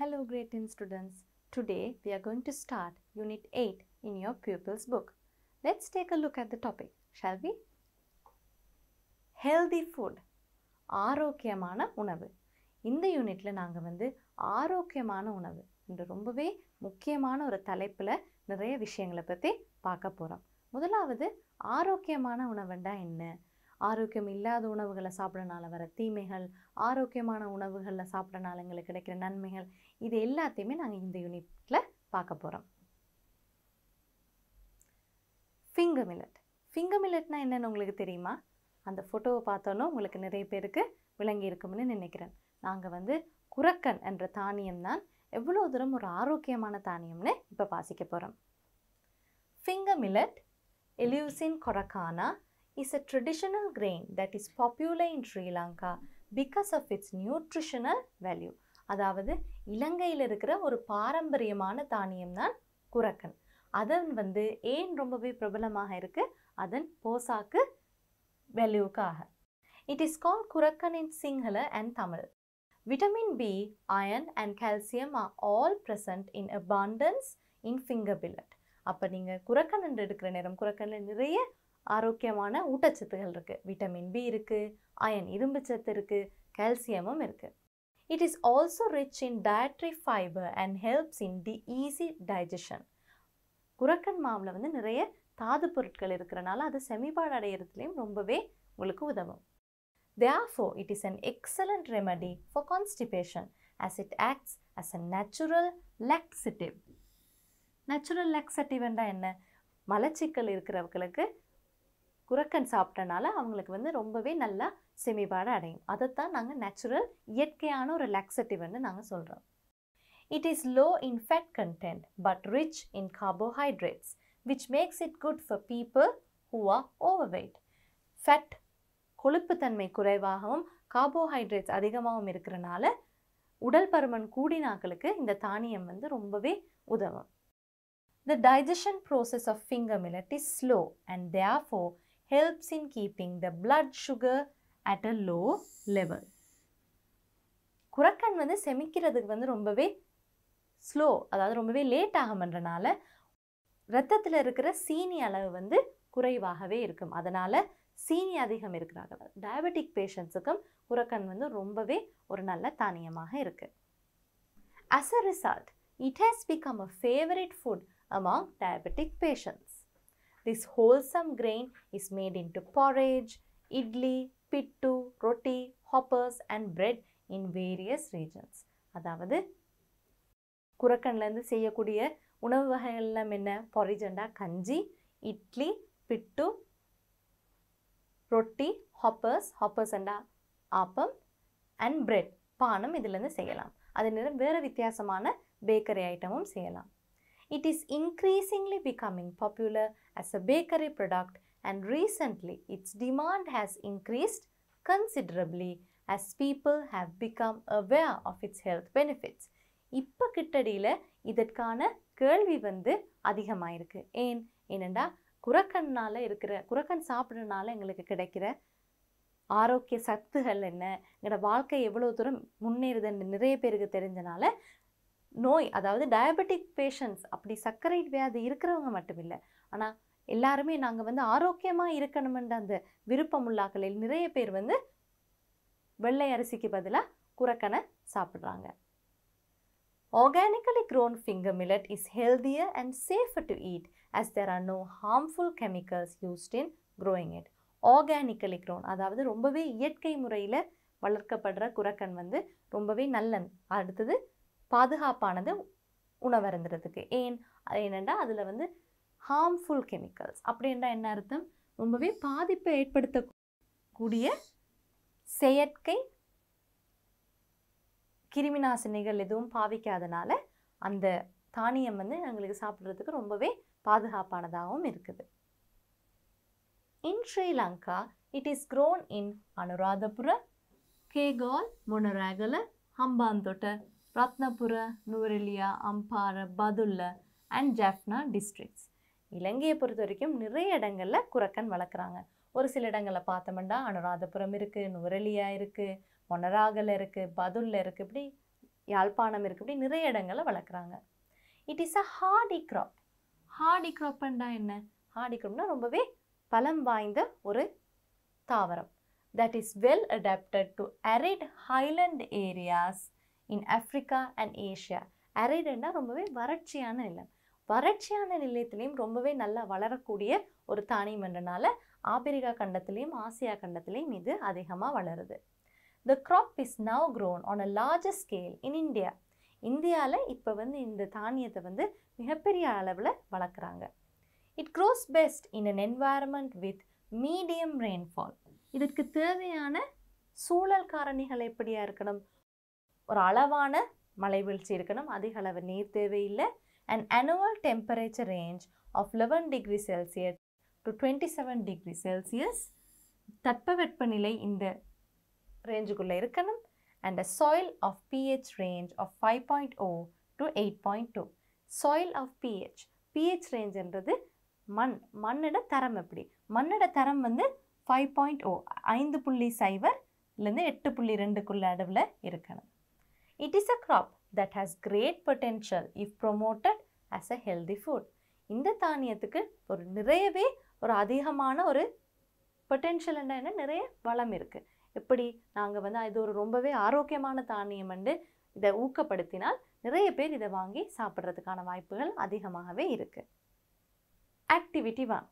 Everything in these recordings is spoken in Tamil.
Hello grade 10 students. Today we are going to start Unit 8 in your Pupil's book. Let's take a look at the topic, shall we? Healthy food. ஆரோக்கியமான உணவு. இந்த யூனிட்ல நாங்க ஆரோக்கியமான உணவு என்ற ரொம்பவே முக்கியமான ஒரு தலைப்புல நிறைய விஷயங்களை பத்தி பார்க்க போறோம். முதலாவது ஆரோக்கியமான உணவுண்டா என்ன? ஆரோக்கியம் இல்லாத உணவுகளை சாப்பிடறனால வர தீமைகள், ஆரோக்கியமான உணவுகளை சாப்பிடறனால எங்களுக்கு கிடைக்கிற நன்மைகள், இது எல்லாத்தையுமே நாங்கள் இந்த யூனிட்ல பார்க்க போகிறோம். Finger millet. ஃபிங்கர் மில்லட்னா என்னன்னு உங்களுக்கு தெரியுமா? அந்த ஃபோட்டோவை பார்த்தோன்னா உங்களுக்கு நிறைய பேருக்கு விளங்கி இருக்கும்னு நினைக்கிறேன். நாங்கள் குரக்கன் என்ற தானியம் தான் எவ்வளோ தூரம் ஒரு ஆரோக்கியமான தானியம்னு இப்போ வாசிக்க போகிறோம். Finger millet Eleusine coracana is a traditional grain that is popular in Sri Lanka because of its nutritional value. அதாவது இலங்கையில் இருக்கிற ஒரு பாரம்பரியமான தானியம் தான் குரக்கன். அதன் ஏன் ரொம்பவே பிரபலமாக இருக்கு? அதன் போசாக்கு வேல்யூக்காக. It is called Kurakkan in Sinhala and Tamil. Vitamin B, iron and calcium are all present in abundance in finger millet. அப்போ நீங்கள் குரக்கன் என்று எடுக்கிற நேரம் குரக்கனில் நிறைய ஆரோக்கியமான ஊட்டச்சத்துகள் இருக்குது. விட்டமின் பி இருக்குது, அயன் இரும்பு சத்து இருக்குது, கால்சியமும் இருக்குது. It is also rich in dietary fibre and helps in the easy digestion. குரக்கன் மாவில் நிறைய தாது பொருட்கள் இருக்கிறனால அது செமிபாடு அடையிறதுலையும் ரொம்பவே உங்களுக்கு உதவும். Therefore, it is an excellent remedy for constipation as it acts as a natural laxative. Natural laxative என்றா என்ன? மலச்சிக்கல் இருக்கிறவங்களுக்கு குரக்கன் சாப்பிட்டனால அவங்களுக்கு ரொம்பவே நல்லா செமிபாடு அடையும். அதைத்தான் நாங்கள் நேச்சுரல் இயற்கையான ஒரு லாக்ஸேட்டிவ்னு நாங்கள் சொல்கிறோம். It is low in fat content but rich in carbohydrates which makes it good for people who are overweight. Fat கொழுப்புத்தன்மை குறைவாகவும் கார்போஹைட்ரேட்ஸ் அதிகமாகவும் இருக்கிறனால உடல் பருமன் கூடினாக்களுக்கு இந்த தானியம் ரொம்பவே உதவும். The digestion process of finger millet is slow and therefore helps in keeping the blood sugar at a low level. குரக்கன் செமிக்கிறதுக்கு ரொம்பவே ஸ்லோ, அதாவது ரொம்பவே லேட் ஆகும்ன்றனால இரத்தத்தில் இருக்கிற சீனி அளவு குறைவாகவே இருக்கும். அதனால் சீனி அதிகம் இருக்கிறார்கள். டயபெட்டிக் பேஷண்ட்ஸுக்கும் குரக்கன் ரொம்பவே ஒரு நல்ல தானியமாக இருக்குது. As a result, it has become a favorite food among diabetic patients. This wholesome grain is made into porridge, idli, pittu, roti, hoppers and bread in various regions. அதாவது குரக்கன்லேருந்து செய்யக்கூடிய உணவு வகைகள் எல்லாம் என்ன? பொரிஜண்டா கஞ்சி, இட்லி, பிட்டு, ரொட்டி, ஹாப்பர்ஸ் அண்டா ஆப்பம் அண்ட் பிரெட், பானம் இதிலேருந்து செய்யலாம். அதே நேரம் வேறு வித்தியாசமான பேக்கரி ஐட்டமும் செய்யலாம். It is increasingly becoming popular as a bakery product and recently its demand has increased considerably as people have become aware of its health benefits. இப்போ கிட்டடியில் இதற்கான கேள்வி அதிகமாயிருக்கு. ஏனெண்டா குரக்கன் சாப்பிட்றதுனால எங்களுக்கு கிடைக்கிற ஆரோக்கிய சத்துகள் என்ன, எங்களோட வாழ்க்கை எவ்வளோ தூரம் முன்னேறுதுன்னு நிறைய பேருக்கு தெரிஞ்சனால நோய், அதாவது டயபெட்டிக் பேஷண்ட்ஸ், அப்படி சர்க்கரை வியாதி இருக்கிறவங்க மட்டும் இல்லை, ஆனால் எல்லாருமே நாங்கள் ஆரோக்கியமாக இருக்கணுமென்ற அந்த விருப்பம் உள்ளாக்களில் நிறைய பேர் வெள்ளை அரிசிக்கு பதிலாக குரக்கனை சாப்பிட்றாங்க. Organically grown finger millet is healthier and safer to eat as there are no harmful chemicals used in growing it. Organically grown, அதாவது ரொம்பவே இயற்கை முறையில் வளர்க்கப்படுற குரக்கன் ரொம்பவே நல்ல, அடுத்தது பாதுகாப்பானது உணவருந்துறதுக்கு. ஏனெண்டா அதில் ஹார்ம்ஃபுல் கெமிக்கல்ஸ் அப்படின்றா என்ன அர்த்தம்? ரொம்பவே பாதிப்பை ஏற்படுத்தக்கூடிய செயற்கை கிருமிநாசினிகள் எதுவும் பாவிக்காதனால அந்த தானியம் எங்களுக்கு சாப்பிட்றதுக்கு ரொம்பவே பாதுகாப்பானதாகவும் இருக்குது. In Sri Lanka, it is grown in Anuradhapura, Kegalle, Irragular, Hambantota, Ratnapura, Nuwara, Ampara, Badulla and Jaffna districts. இலங்கையை பொறுத்த வரைக்கும் நிறைய இடங்களில் குரக்கன் வளர்க்குறாங்க. ஒரு சில இடங்களில் பார்த்தோம்னா அனுராதபுரம் இருக்குது, நுவரெலியா இருக்குது, மொனராகல இருக்குது, பதுல்ல இருக்குது. இப்படி யாழ்ப்பாணம் இருக்கு, இப்படி நிறைய இடங்களை வளர்க்குறாங்க. It is a hardy crop. Hardy கிராப்னா என்ன? ஹார்டி கிராப்னா ரொம்பவே பலம் வாய்ந்த ஒரு தாவரம். that is well adapted to arid highland areas in Africa and Asia. aridனா ரொம்பவே வறட்சியான நிலம். வறட்சியான நிலத்திலையும் ரொம்பவே நல்லா வளரக்கூடிய ஒரு தானியம் என்றனால ஆப்பிரிக்கா கண்டத்திலையும் ஆசியா கண்டத்திலையும் இது அதிகமாக வளருது. The crop is now grown on a larger scale in India. இந்தியாவில் இப்போ இந்த தானியத்தை மிகப்பெரிய அளவில் வளர்க்குறாங்க. It grows best in an environment with medium rainfall. இதற்கு தேவையான சூழல் காரணிகள் எப்படியா இருக்கணும்? ஒரு அளவான மழை வீழ்ச்சி இருக்கணும், அதிக அளவு நீர் தேவையில்லை. An annual temperature range of 11 degrees Celsius to 27 degrees Celsius. தட்பவெப்பநிலை இந்த ரேஞ்சுக்குள்ளே இருக்கணும். And a soil of pH range of 5.0 to 8.2. soil of pH. pH range என்றது மண்ணோட தரம். எப்படி? மண்ணோட தரம் 5.0 5.0 லேருந்து 8.2 அளவில் இருக்கணும். It is a crop that has great potential if promoted as a healthy food. இந்த தானியத்துக்கு நிறையவே அதிகமான ஒரு பொட்டென்ஷியல் என்ன, நிறைய வளம் இருக்குது. எப்படி? நாங்கள் இது ஒரு ரொம்பவே ஆரோக்கியமான தானியம் இதை ஊக்கப்படுத்தினால் நிறைய பேர் இதை வாங்கி சாப்பிட்றதுக்கான வாய்ப்புகள் அதிகமாகவே இருக்குது. Activity 1.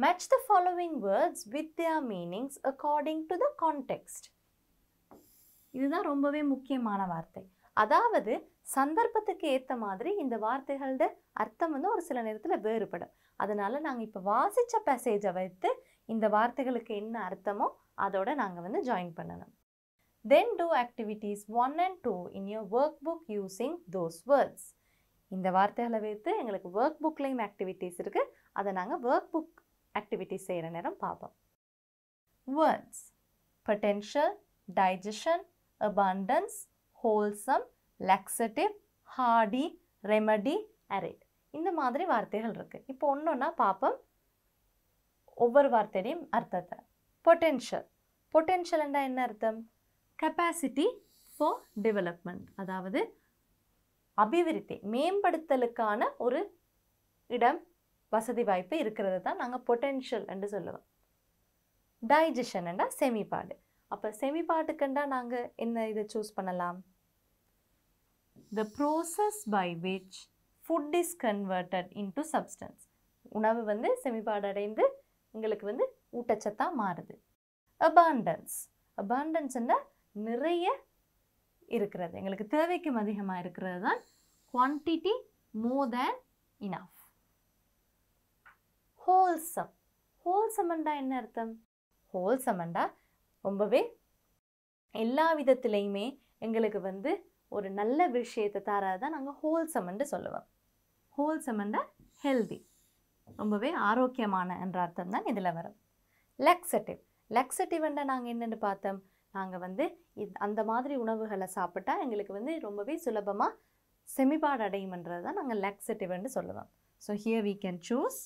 Match the following words with their meanings according to the context. இதுதான் ரொம்பவே முக்கியமான வார்த்தை. அதாவது சந்தர்ப்பத்துக்கு ஏற்ற மாதிரி இந்த வார்த்தைகளோட அர்த்தம் ஒரு சில நேரத்தில் வேறுபடும். அதனால நாங்கள் இப்போ வாசித்த பேசேஜை வைத்து இந்த வார்த்தைகளுக்கு என்ன அர்த்தமோ அதோட நாங்கள் ஜாயின் பண்ணணும். Then do activities 1 and 2 in your workbook using those words. இந்த வார்த்தைகளை வைத்து எங்களுக்கு ஒர்க் புக்லேயும் ஆக்டிவிட்டீஸ் இருக்குது. அதை நாங்கள் ஒர்க் புக் ஆக்டிவிட்டிஸ் செய்கிற நேரம் பார்ப்போம். Words: potential, digestion, abundance, wholesome, laxative, hardy, remedy, arid. இந்த மாதிரி வார்த்தைகள் இருக்குது. இப்போ ஒன்றொன்னா பார்ப்போம் ஒவ்வொரு வார்த்தையும் அர்த்தத்தை. பொட்டென்ஷியல். பொட்டென்ஷியல்னா என்ன அர்த்தம்? கெப்பாசிட்டி ஃபார் டெவலப்மெண்ட், அதாவது அபிவிருத்தி மேம்படுத்தலுக்கான ஒரு இடம், வசதி வாய்ப்பு இருக்கிறது தான் நாங்கள் பொட்டென்ஷியல் என்று சொல்லுவோம். டைஜஷன்டா செமிபாடு. அப்போ செமிபாட்டுக்குண்டா நாங்கள் என்ன இதை சூஸ் பண்ணலாம்? The process by which food is converted into substance. உணவு செமிபாடு அடைந்து எங்களுக்கு ஊட்டச்சத்தாக மாறுது. abundance. abundanceன்னா நிறைய இருக்கிறது, எங்களுக்கு தேவைக்கும் அதிகமாக இருக்கிறது தான் quantity more than enough. wholesome. wholesomeண்டா என்ன அர்த்தம்? wholesomeண்டா ரொம்பவே எல்லா விதத்திலையுமே எங்களுக்கு ஒரு நல்ல விஷயத்தை தரதான் நாங்கள் wholesomeன்னு சொல்லுவோம். wholesomeண்டா ஹெல்தி, ரொம்பவே ஆரோக்கியமான என்ற அர்த்தம் தான் இதில் வரும். laxative. laxativeண்டா நாங்கள் என்னென்னு பார்த்தோம்? நாங்கள் அந்த மாதிரி உணவுகளை சாப்பிட்டா எங்களுக்கு ரொம்பவே சுலபமாக செமிபாடு அடையும்ன்றது தான் நாங்கள் laxativeன்னு சொல்லுவோம். So here we can choose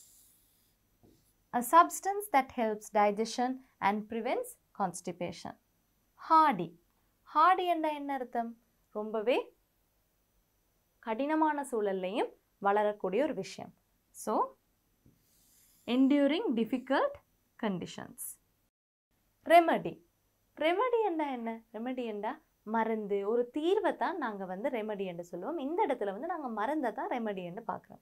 a substance that helps digestion and prevents constipation. hardy. hardy என்றா என்ன அர்த்தம்? ரொம்பவே கடினமான சூழல்லையும் வளரக்கூடிய ஒரு விஷயம். So enduring difficult conditions. remedy. Remedy என்றா என்ன? ரெமடி என்றா மருந்து, ஒரு தீர்வை தான் நாங்கள் ரெமடி என்று சொல்லுவோம். இந்த இடத்துல நாங்கள் மருந்தை தான் ரெமடி என்று பார்க்குறோம்.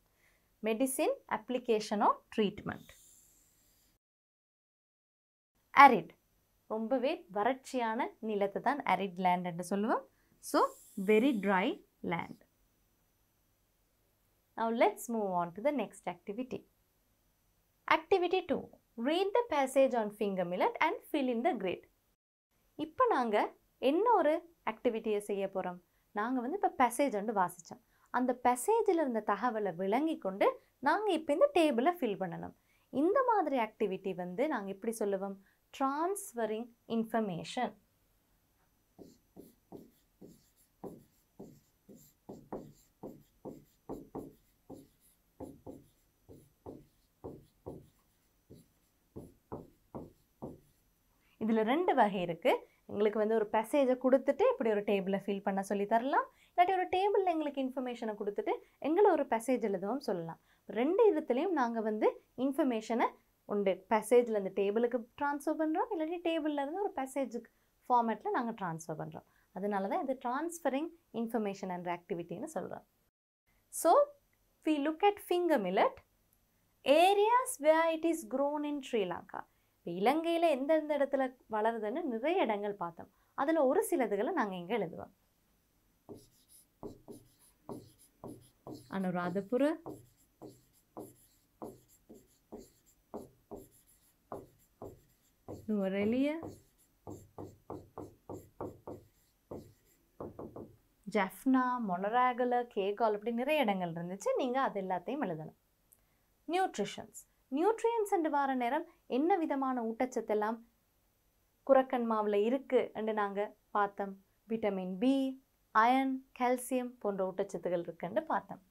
Medicine, application of treatment. arid. ரொம்பவே வறட்சியான நிலத்தை தான் arid land என்று சொல்லுவோம். So very dry land. Now let's move on to the next activity. Activity 2. Read the passage on finger millet and fill in the grid. இப்போ நாங்கள் என்ன ஒரு ஆக்டிவிட்டியை செய்ய போகிறோம்? நாங்கள் இப்போ பேசேஜ் வாசித்தோம். அந்த பேசேஜில் இருந்த தகவலை விளங்கி கொண்டு நாங்கள் இப்போ இந்த டேபிளை ஃபில் பண்ணணும். இந்த மாதிரி ஆக்டிவிட்டி நாங்கள் எப்படி சொல்லுவோம்? Transferring information. இதில் 2 வகை இருக்குது. எங்களுக்கு வந்து ஒரு பேசேஜை கொடுத்துட்டு இப்படி ஒரு டேபிளை ஃபில் பண்ண சொல்லி தரலாம், இல்லாட்டி ஒரு டேபிளில் எங்களுக்கு இன்ஃபர்மேஷனை கொடுத்துட்டு எங்களை ஒரு பேசேஜ் எழுதவும் சொல்லலாம். ரெண்டு விதத்துலேயும் நாங்கள் வந்து இன்ஃபர்மேஷனை உண்டு பேசேஜில் இருந்து டேபிளுக்கு ட்ரான்ஸ்ஃபர் பண்ணுறோம், இல்லாட்டி டேபிள்லேருந்து ஒரு பேசேஜுக்கு ஃபார்மேட்டில் நாங்கள் ட்ரான்ஸ்ஃபர் பண்ணுறோம். அதனால தான் இது ட்ரான்ஸ்ஃபரிங் இன்ஃபர்மேஷன் அண்ட் ஆக்டிவிட்டின்னு சொல்கிறோம். So we look at finger millet, areas where it is grown in Sri Lanka. இலங்கையில் எந்தெந்த இடத்துல வளருதுன்னு நிறைய இடங்கள் பார்த்தோம். அதில் ஒரு சிலதுகளை நாங்கள் இங்கே எழுதுவோம். அனுராதபுர, நுவரெலிய, ஜெஃப்னா, மொனராகுலர், கேகால், இப்படி நிறைய இடங்கள் இருந்துச்சு. நீங்கள் அது எல்லாத்தையும் எழுதணும். நியூட்ரிஷன்ஸ், நியூட்ரியன்ஸ் என்று வார நேரம் என்ன விதமான ஊட்டச்சத்தெல்லாம் குரக்கன் மாவில் இருக்குது என்று நாங்கள் பார்த்தோம். விட்டமின் பி, அயர்ன், கால்சியம் போன்ற ஊட்டச்சத்துகள் இருக்குன்னு பார்த்தோம்.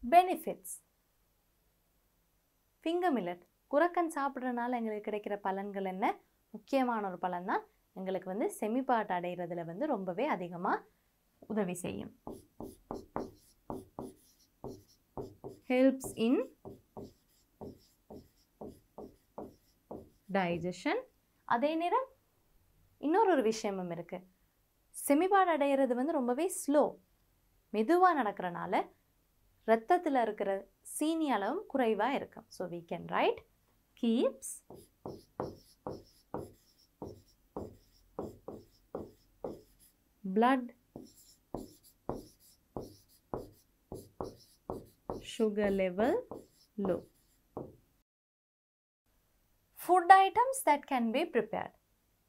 பெனிஃபிட்ஸ், ஃபிங்கர் மில்லட் குரக்கன் சாப்பிட்றதுனால எங்களுக்கு கிடைக்கிற பலன்கள் என்ன? முக்கியமான ஒரு பலன் தான் எங்களுக்கு வந்து செமிபாட் அடைகிறதுல வந்து ரொம்பவே அதிகமாக உதவி செய்யும். Helps in digestion. அதே நேரம் இன்னொரு விஷயமும் இருக்குது. செமிபாட் அடைகிறது வந்து ரொம்பவே ஸ்லோ, மெதுவாக நடக்கிறனால இரத்தத்தில் இருக்கிற சீனி அளவும் குறைவாக இருக்கும். So we can write keeps blood sugar level low. Food items that can be prepared.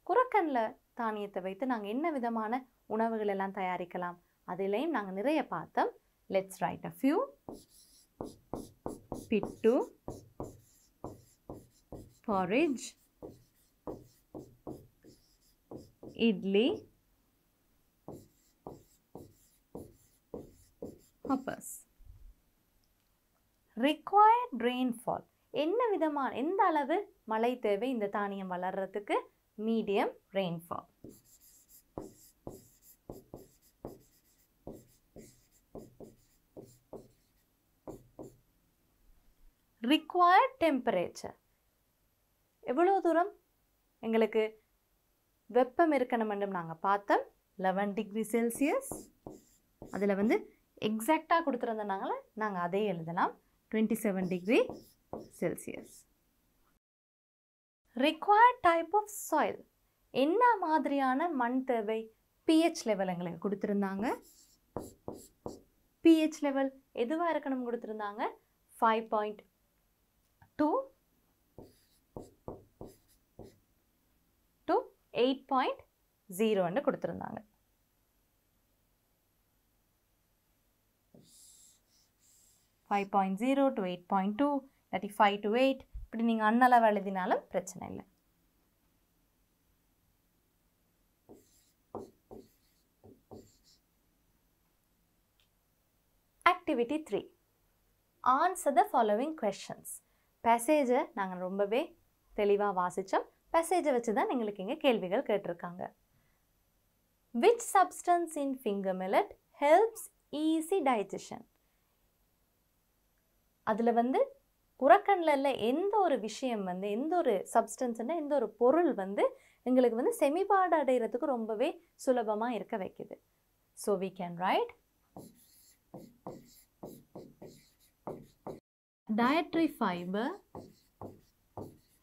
குரக்கனில் தானியத்தை வைத்து நாங்கள் என்ன விதமான உணவுகள் எல்லாம் தயாரிக்கலாம் அதிலையும் நாங்கள் நிறைய பார்த்தோம். Let's write a few. Pittu, porridge, idli, hoppers. Required rainfall. எந்த அளவு மழை தேவை இந்த தானியம் வளர்றதுக்கு? Medium rainfall. Required temperature. எவ்வளோ தூரம் எங்களுக்கு வெப்பம் இருக்கணும்னு நாங்கள் பார்த்தோம். 11 டிகிரி செல்சியஸ். அதில் வந்து எக்ஸாக்டாக கொடுத்துருந்தனால நாங்கள் அதே எழுதலாம். 27 degree Celsius. Required type of soil. என்ன மாதிரியான மண் தேவை? pH லெவல் எங்களுக்கு கொடுத்துருந்தாங்க. pH லெவல் எதுவாக இருக்கணும் கொடுத்துருந்தாங்க? 5.2 to 8.0 கொடுத்துருந்தாங்க. Five point 0 to 8.2, 5 to 8, இப்படி நீங்கள் அன்னளவு எழுதினாலும் பிரச்சனை இல்லை. Activity 3. Answer the following questions. பேசேஜை நாங்கள் ரொம்பவே தெளிவாக வாசித்தோம். பேசேஜை வச்சு தான் எங்களுக்கு இங்கே கேள்விகள் கேட்டிருக்காங்க. Which substance in finger millet helps easy digestion? அதில் வந்து குரக்கன்ல எந்த ஒரு விஷயம் வந்து எந்த ஒரு சப்ஸ்டன்ஸ்னா எந்த ஒரு பொருள் வந்து எங்களுக்கு வந்து செமிபாடு அடைகிறதுக்கு ரொம்பவே சுலபமாக இருக்க வைக்குது. So we can write dietary fiber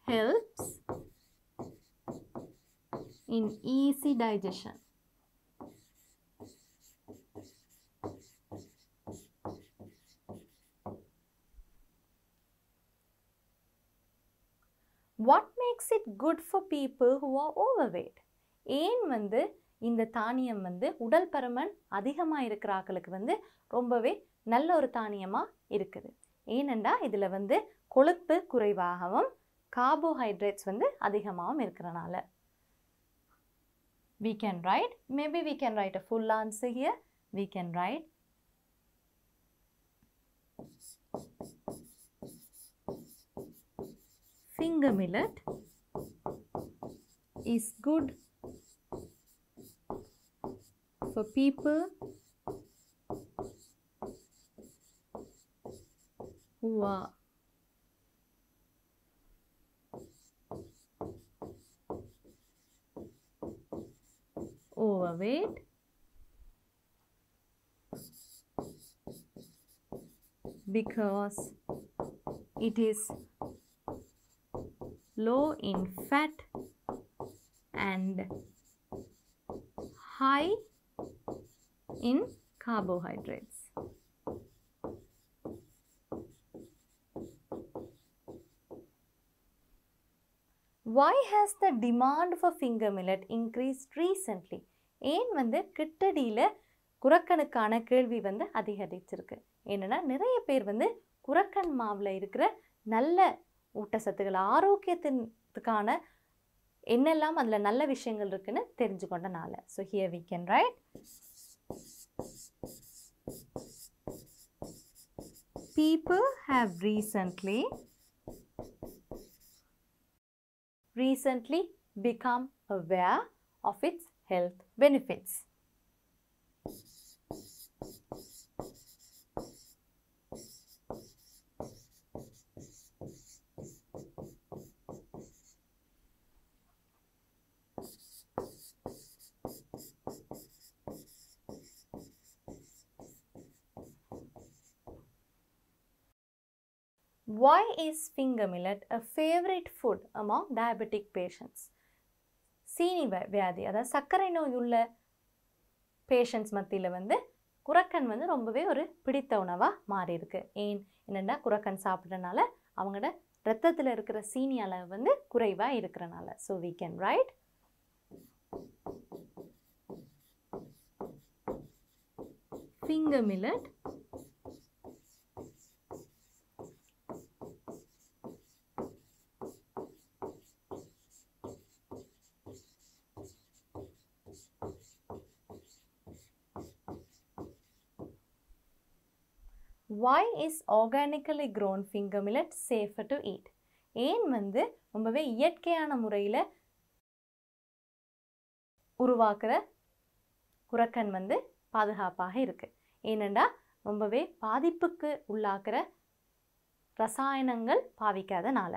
helps in easy digestion. What makes it good for people who are overweight? ஏன் வந்து இந்த தானியம் வந்து உடல் பருமன் அதிகமாக இருக்கிற ஆட்களுக்கு வந்து ரொம்பவே நல்ல ஒரு தானியமாக இருக்குது? ஏனெண்டா இதில் வந்து கொழுப்பு குறைவாகவும் கார்போஹைட்ரேட்ஸ் வந்து அதிகமாகவும் இருக்கிறனால. we can write, maybe we can write a full answer here. We can write finger millet is good for people who are overweight because it is low in fat and high in carbohydrates. Why has the demand for finger millet increased recently? ஏன் வந்து கிட்டடியில் குரக்கனுக்கான கேள்வி வந்து அதிகரிச்சிருக்கு? ஏன்னா நிறைய பேர் வந்து குரக்கன் மாவில் இருக்கிற நல்ல ஊட்டச்சத்துக்கள் ஆரோக்கியத்துக்கான என்னெல்லாம் அதில் நல்ல விஷயங்கள் இருக்குன்னு தெரிஞ்சுக்கொண்டனால. So here we can write people have recently become aware of its health benefits. Why is finger millet a favorite food among diabetic patients? சீனி வியாதி, அதாவது சர்க்கரை நோய் உள்ள பேஷண்ட்ஸ் மத்தியில் வந்து குரக்கன் வந்து ரொம்பவே ஒரு பிடித்த உணவாக மாறி இருக்கு. ஏன் என்னென்னா குரக்கன் சாப்பிட்றனால அவங்களோட ரத்தத்தில் இருக்கிற சீனி அளவு வந்து குறைவாக இருக்கிறனால. So we can write finger millet Why is organically grown finger millet safer to eat? ஏன் வந்து ரொம்பவே இயற்கையான முறையில் உருவாக்குற குரக்கன் வந்து பாதுகாப்பாக இருக்குது. ஏனெண்டா ரொம்பவே பாதிப்புக்கு உள்ளாக்குற ரசாயனங்கள் பாவிக்காதனால.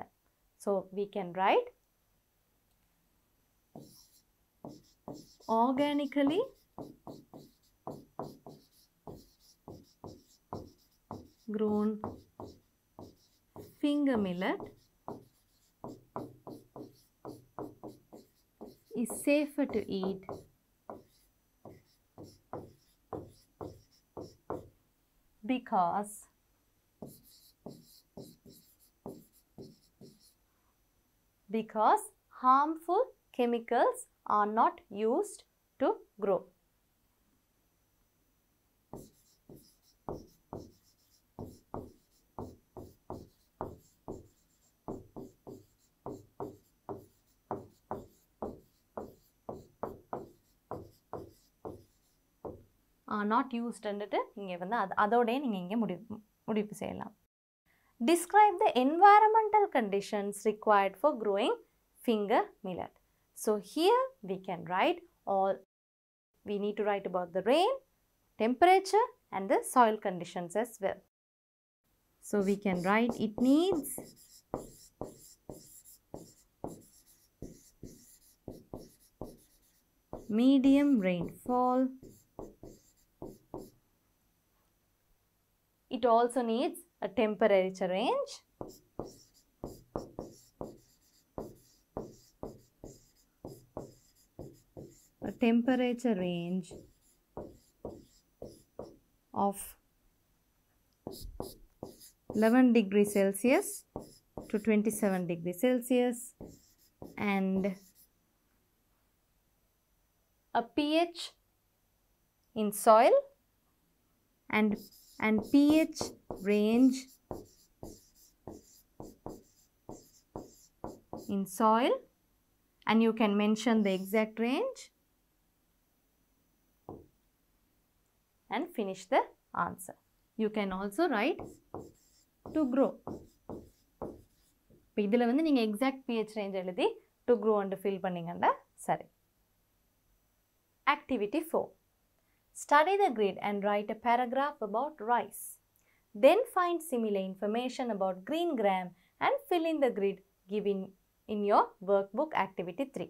So we can write organically grown finger millet is safer to eat because harmful chemicals are not used to grow. Not used வந்துட்டு இங்கே வந்து அதோடே நீங்கள் இங்கே முடிவு செய்யலாம். Describe the environmental conditions required for growing finger millet. So here we can write we need to write about the rain, temperature and the soil conditions as well. So we can write it needs medium rainfall. It also needs a temperature range of 11 degrees Celsius to 27 degrees Celsius and a pH in soil and pH range in soil, and you can mention the exact range and finish the answer. You can also write to grow. இப்போ இதில் வந்து நீங்கள் எக்ஸாக்ட் pH range எழுதி to grow and fill பண்ணிங்கண்டா சரி. Activity 4. Study the grid and write a paragraph about rice. Then find similar information about green gram and fill in the grid given in your workbook activity 3.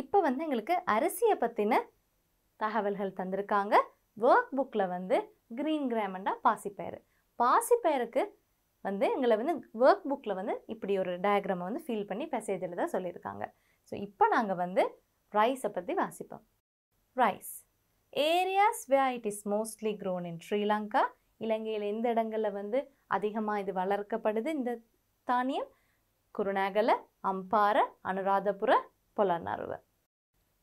இப்போ வந்து எங்களுக்கு அரிசியை பற்றின தகவல்கள் தந்திருக்காங்க. ஒர்க் புக்கில் வந்து க்ரீன் கிராமண்டா பாசிப்பயிறு. பாசிப்பயிருக்கு வந்து எங்களை வந்து ஒர்க் புக்கில் வந்து இப்படி ஒரு டயக்ராமை வந்து ஃபில் பண்ணி மெசேஜில் தான் சொல்லியிருக்காங்க. ஸோ இப்போ நாங்கள் வந்து ரைஸை பற்றி வாசிப்போம். Rice areas where it is mostly grown in Sri Lanka. இலங்கையில் எந்த இடங்களில் வந்து அதிகமாக இது வளர்க்கப்படுது இந்த தானியம்? குருநாகல, அம்பார, அனுராதபுர, பொலன்னறுவ.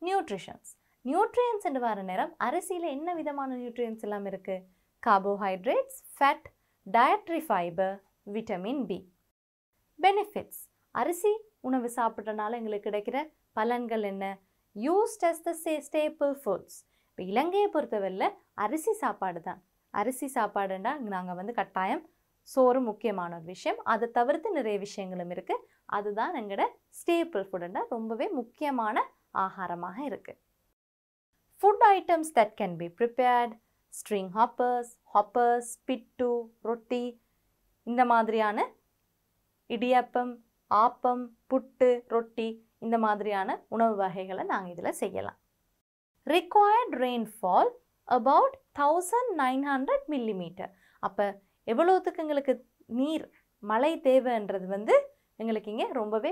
நியூட்ரிஷன்ஸ் நியூட்ரியன்ஸ் என்று வர நேரம் அரிசியில் என்ன விதமான நியூட்ரியன்ஸ் எல்லாம் இருக்குது? Carbohydrates, fat, dietary fibre, vitamin B. Benefits அரிசி உணவு சாப்பிட்றனால எங்களுக்கு கிடைக்கிற பலன்கள் என்ன? Used as the staple foods. இப்போ இலங்கையை பொறுத்தவரையில் அரிசி சாப்பாடு தான். அரிசி சாப்பாடுன்னா நாங்கள் வந்து கட்டாயம் சோறு முக்கியமான ஒரு விஷயம். அதை தவிர்த்து நிறைய விஷயங்களும் இருக்குது. அதுதான் எங்களோட ஸ்டேபிள் ஃபுட்டுன்னா ரொம்பவே முக்கியமான ஆகாரமாக இருக்குது. Food items that can be prepared string hoppers, pittu, roti, இந்த மாதிரியான இடியப்பம், ஆப்பம், புட்டு, ரொட்டி, இந்த மாதிரியான உணவு வகைகளை நாங்கள் இதில் செய்யலாம். required rainfall about 1900 millimeter. அப்போ எவ்வளோத்துக்கு எங்களுக்கு நீர் மழை தேவைன்றது வந்து எங்களுக்கு இங்கே ரொம்பவே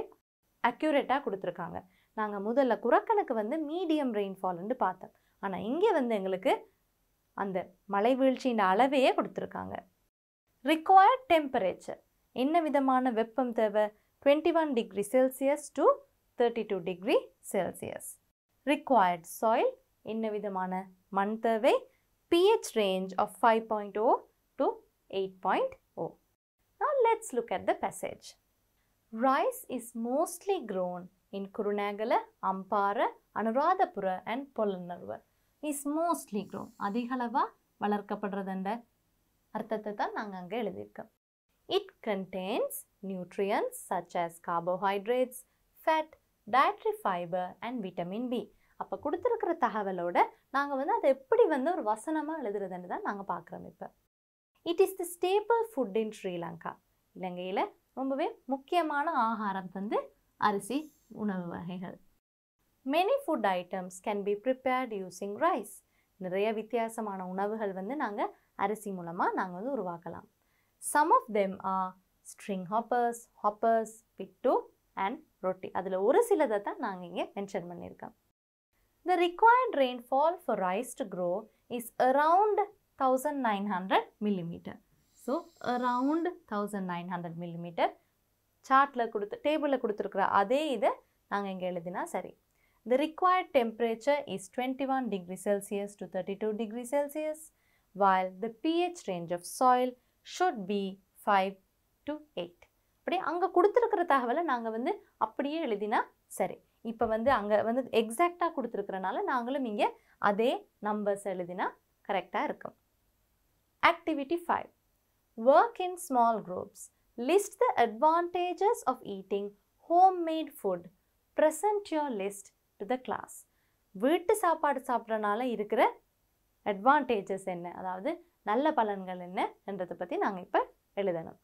அக்யூரேட்டாக கொடுத்துருக்காங்க. நாங்கள் முதல்ல குரக்கனுக்கு வந்து மீடியம் ரெயின்ஃபால்னு பார்த்தோம். ஆனால் இங்கே வந்து எங்களுக்கு அந்த மழை வீழ்ச்சியின் அளவையே கொடுத்துருக்காங்க. required temperature என்ன விதமான வெப்பம் தேவை? 21 degree Celsius to 32 degree Celsius. required soil என்ன விதமான மண் தேவை? pH range of 5.0 to 8.0. Now let's look at the passage. Rice is mostly grown in Kurunagala, Ampara, Anuradhapura and Polannarva. Is mostly grown. அதிகளவா வளர்க்கப்படுறதுன்ற அர்த்தத்தை தான் நாங்கள் அங்கே எழுதியிருக்கோம். It contains nutrients such as carbohydrates, fat, dietary fiber and vitamin B. அப்போ கொடுத்துருக்கிற தகவலோட நாங்கள் வந்து அதை எப்படி வந்து ஒரு வசனமாக எழுதுறதுன்னு தான் நாங்கள் பார்க்குறோம். இப்போ it is the stable food இன் ஸ்ரீலங்கா. இலங்கையில் ரொம்பவே முக்கியமான ஆகாரம் வந்து அரிசி உணவு வகைகள். Many food items can be prepared using rice. நிறைய வித்தியாசமான உணவுகள் வந்து நாங்கள் அரிசி மூலமாக நாங்கள் வந்து உருவாக்கலாம். Some of them are string hoppers, pittu and roti. அதில் ஒரு சிலதை தான் நாங்கள் இங்கே மென்ஷன் பண்ணியிருக்கோம். The required rainfall for rice to grow is around 1900 millimeter. So around 1900 millimeter. சார்ட்டில் டேபிளில் கொடுத்துருக்குற அதே இதை நாங்கள் இங்கே எழுதினா சரி. The required temperature is 21 degree Celsius to 32 degree Celsius, while the pH range of soil should be 5 to 8. அப்படியே அங்கே கொடுத்துருக்கிற தகவலை நாங்கள் வந்து அப்படியே எழுதினா சரி. இப்போ வந்து அங்கே வந்து எக்ஸாக்டாக கொடுத்துருக்கிறனால நாங்களும் இங்கே அதே நம்பர்ஸ் எழுதினா கரெக்டாக இருக்கும். Activity 5. Work in small groups. List the advantages of eating homemade food. Present your list to the class. வீட்டு சாப்பாடு சாப்பிட்றனால இருக்கிற அட்வான்டேஜஸ் என்ன, அதாவது நல்ல பலன்கள் என்ன என்றதை பற்றி நாங்கள் இப்போ எழுதணும்.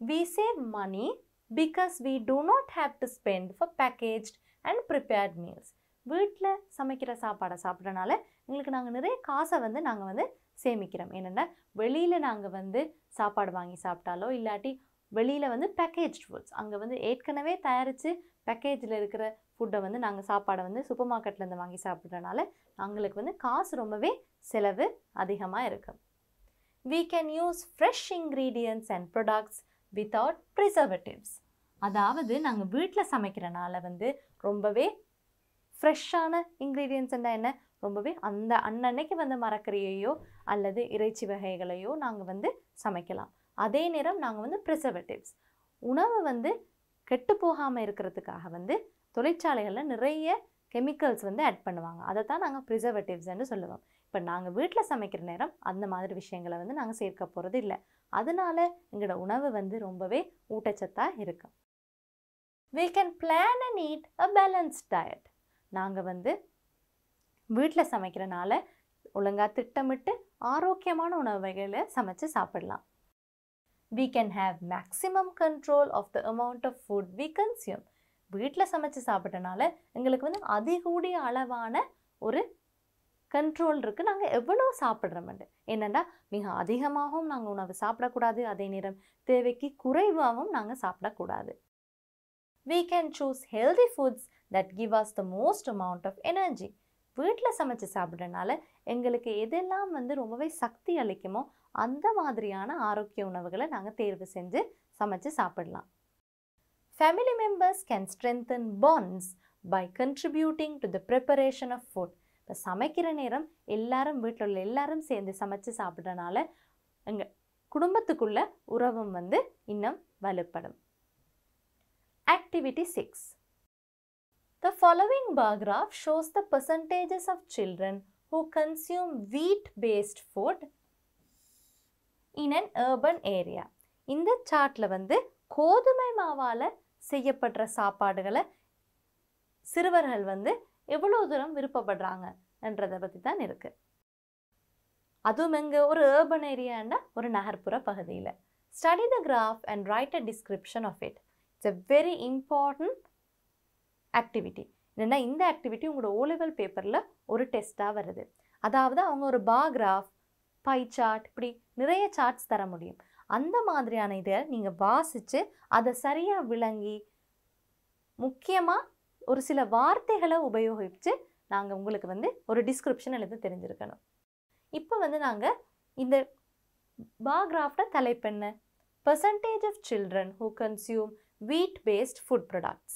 We save money because we do not have to spend for packaged and prepared meals. வீட்டில் சமைக்கிற சாப்பாடை சாப்பிட்றனால எங்களுக்கு நாங்கள் நிறைய காசை வந்து நாங்கள் வந்து சேமிக்கிறோம். ஏன்னா வெளியில் நாங்கள் வந்து சாப்பாடு வாங்கி சாப்பிட்டாலோ இல்லாட்டி வெளியில் வந்து பேக்கேஜ்ட் ஃபுட்ஸ் அங்கே வந்து ஏற்கனவே தயாரித்து பேக்கேஜில் இருக்கிற ஃபுட்டை வந்து நாங்கள் சாப்பாடை வந்து சூப்பர் மார்க்கெட்லேருந்து வாங்கி சாப்பிட்றனால எங்களுக்கு வந்து காசு ரொம்பவே செலவு அதிகமாக இருக்கும். We can use fresh ingredients and products without preservatives. அதாவது நாங்கள் வீட்டில் சமைக்கிறனால வந்து ரொம்பவே ஃப்ரெஷ்ஷான இன்க்ரீடியன்ஸ் என்ன ரொம்பவே அந்த அன்னன்னைக்கு வந்து மரக்கறியையோ அல்லது இறைச்சி வகைகளையோ நாங்கள் வந்து சமைக்கலாம். அதே நேரம் நாங்கள் வந்து ப்ரிசர்வேட்டிவ்ஸ் உணவு வந்து கெட்டு போகாமல் இருக்கிறதுக்காக வந்து தொழிற்சாலைகளில் நிறைய கெமிக்கல்ஸ் வந்து ஆட் பண்ணுவாங்க. அதை தான் நாங்கள் ப்ரிசர்வேட்டிவ்ஸ்ன்னு சொல்லுவோம். இப்போ நாங்கள் வீட்டில் சமைக்கிற நேரம் அந்த மாதிரி விஷயங்களை வந்து நாங்கள் சேர்க்க போகிறது இல்லை. அதனால எங்களோட உணவு வந்து ரொம்பவே ஊட்டச்சத்தாக இருக்கும். We can plan and eat a balanced diet. நாங்கள் வந்து வீட்டில் சமைக்கிறனால ஒழுங்காக திட்டமிட்டு ஆரோக்கியமான உணவு வகைகளை சமைச்சு சாப்பிடலாம். We can have maximum control of the amount of food we consume. வீட்டில் சமைச்சு சாப்பிட்டனால எங்களுக்கு வந்து அதிகூடிய அளவான ஒரு கண்ட்ரோல் இருக்குது. நாங்கள் எவ்வளோ சாப்பிட்றோம்ண்டு. என்னென்னா மிக அதிகமாகவும் நாங்கள் உணவு சாப்பிடக்கூடாது, அதே நேரம் தேவைக்கு குறைவாகவும் நாங்கள் சாப்பிடக்கூடாது. We can choose healthy foods that give us the most amount of energy. வீட்டில் சமைச்சு சாப்பிட்றனால எங்களுக்கு எதெல்லாம் வந்து ரொம்பவே சக்தி அளிக்குமோ அந்த மாதிரியான ஆரோக்கிய உணவுகளை நாங்கள் தேர்வு செஞ்சு சமைச்சு சாப்பிடலாம். Family members can strengthen bonds by contributing to the preparation of food. இப்போ சமைக்கிற நேரம் எல்லாரும் வீட்டில் உள்ள எல்லாரும் சேர்ந்து சமைச்சு சாப்பிட்றனால எங்கள் குடும்பத்துக்குள்ள உறவும் வந்து இன்னும் வலுப்படும். Activity 6. The following bar graph shows the percentages of children who consume wheat-based food in an urban area. இந்த சார்ட்ல வந்து கோதுமை மாவால் செய்யப்படுற சாப்பாடுகளை சிறுவர்கள் வந்து எவ்வளோ தூரம் விருப்பப்படுறாங்க என்றதை பற்றி தான் இருக்குது. அதுவும் எங்கே ஒரு urban ஏரியான்னா ஒரு நகர்ப்புற பகுதியில். Study the graph and write a description of it. It's a very important activity. என்னென்னா இந்த ஆக்டிவிட்டி உங்களோட ஓலெவல் பேப்பரில் ஒரு டெஸ்ட்டாக வருது. அதாவது அவங்க ஒரு பார் கிராஃப், பை சார்ட், இப்படி நிறைய சார்ட்ஸ் தர முடியும். அந்த மாதிரியான இதை நீங்கள் வாசித்து அதை சரியாக விளங்கி முக்கியமாக ஒரு சில வார்த்தைகளை உபயோகித்து நாங்கள் உங்களுக்கு வந்து ஒரு டிஸ்கிரிப்ஷன் எழுத தெரிஞ்சிருக்கணும். இப்போ வந்து நாங்கள் இந்த பார் கிராஃப்ட தலைப்பெண்ண percentage of children who consume wheat-based food products.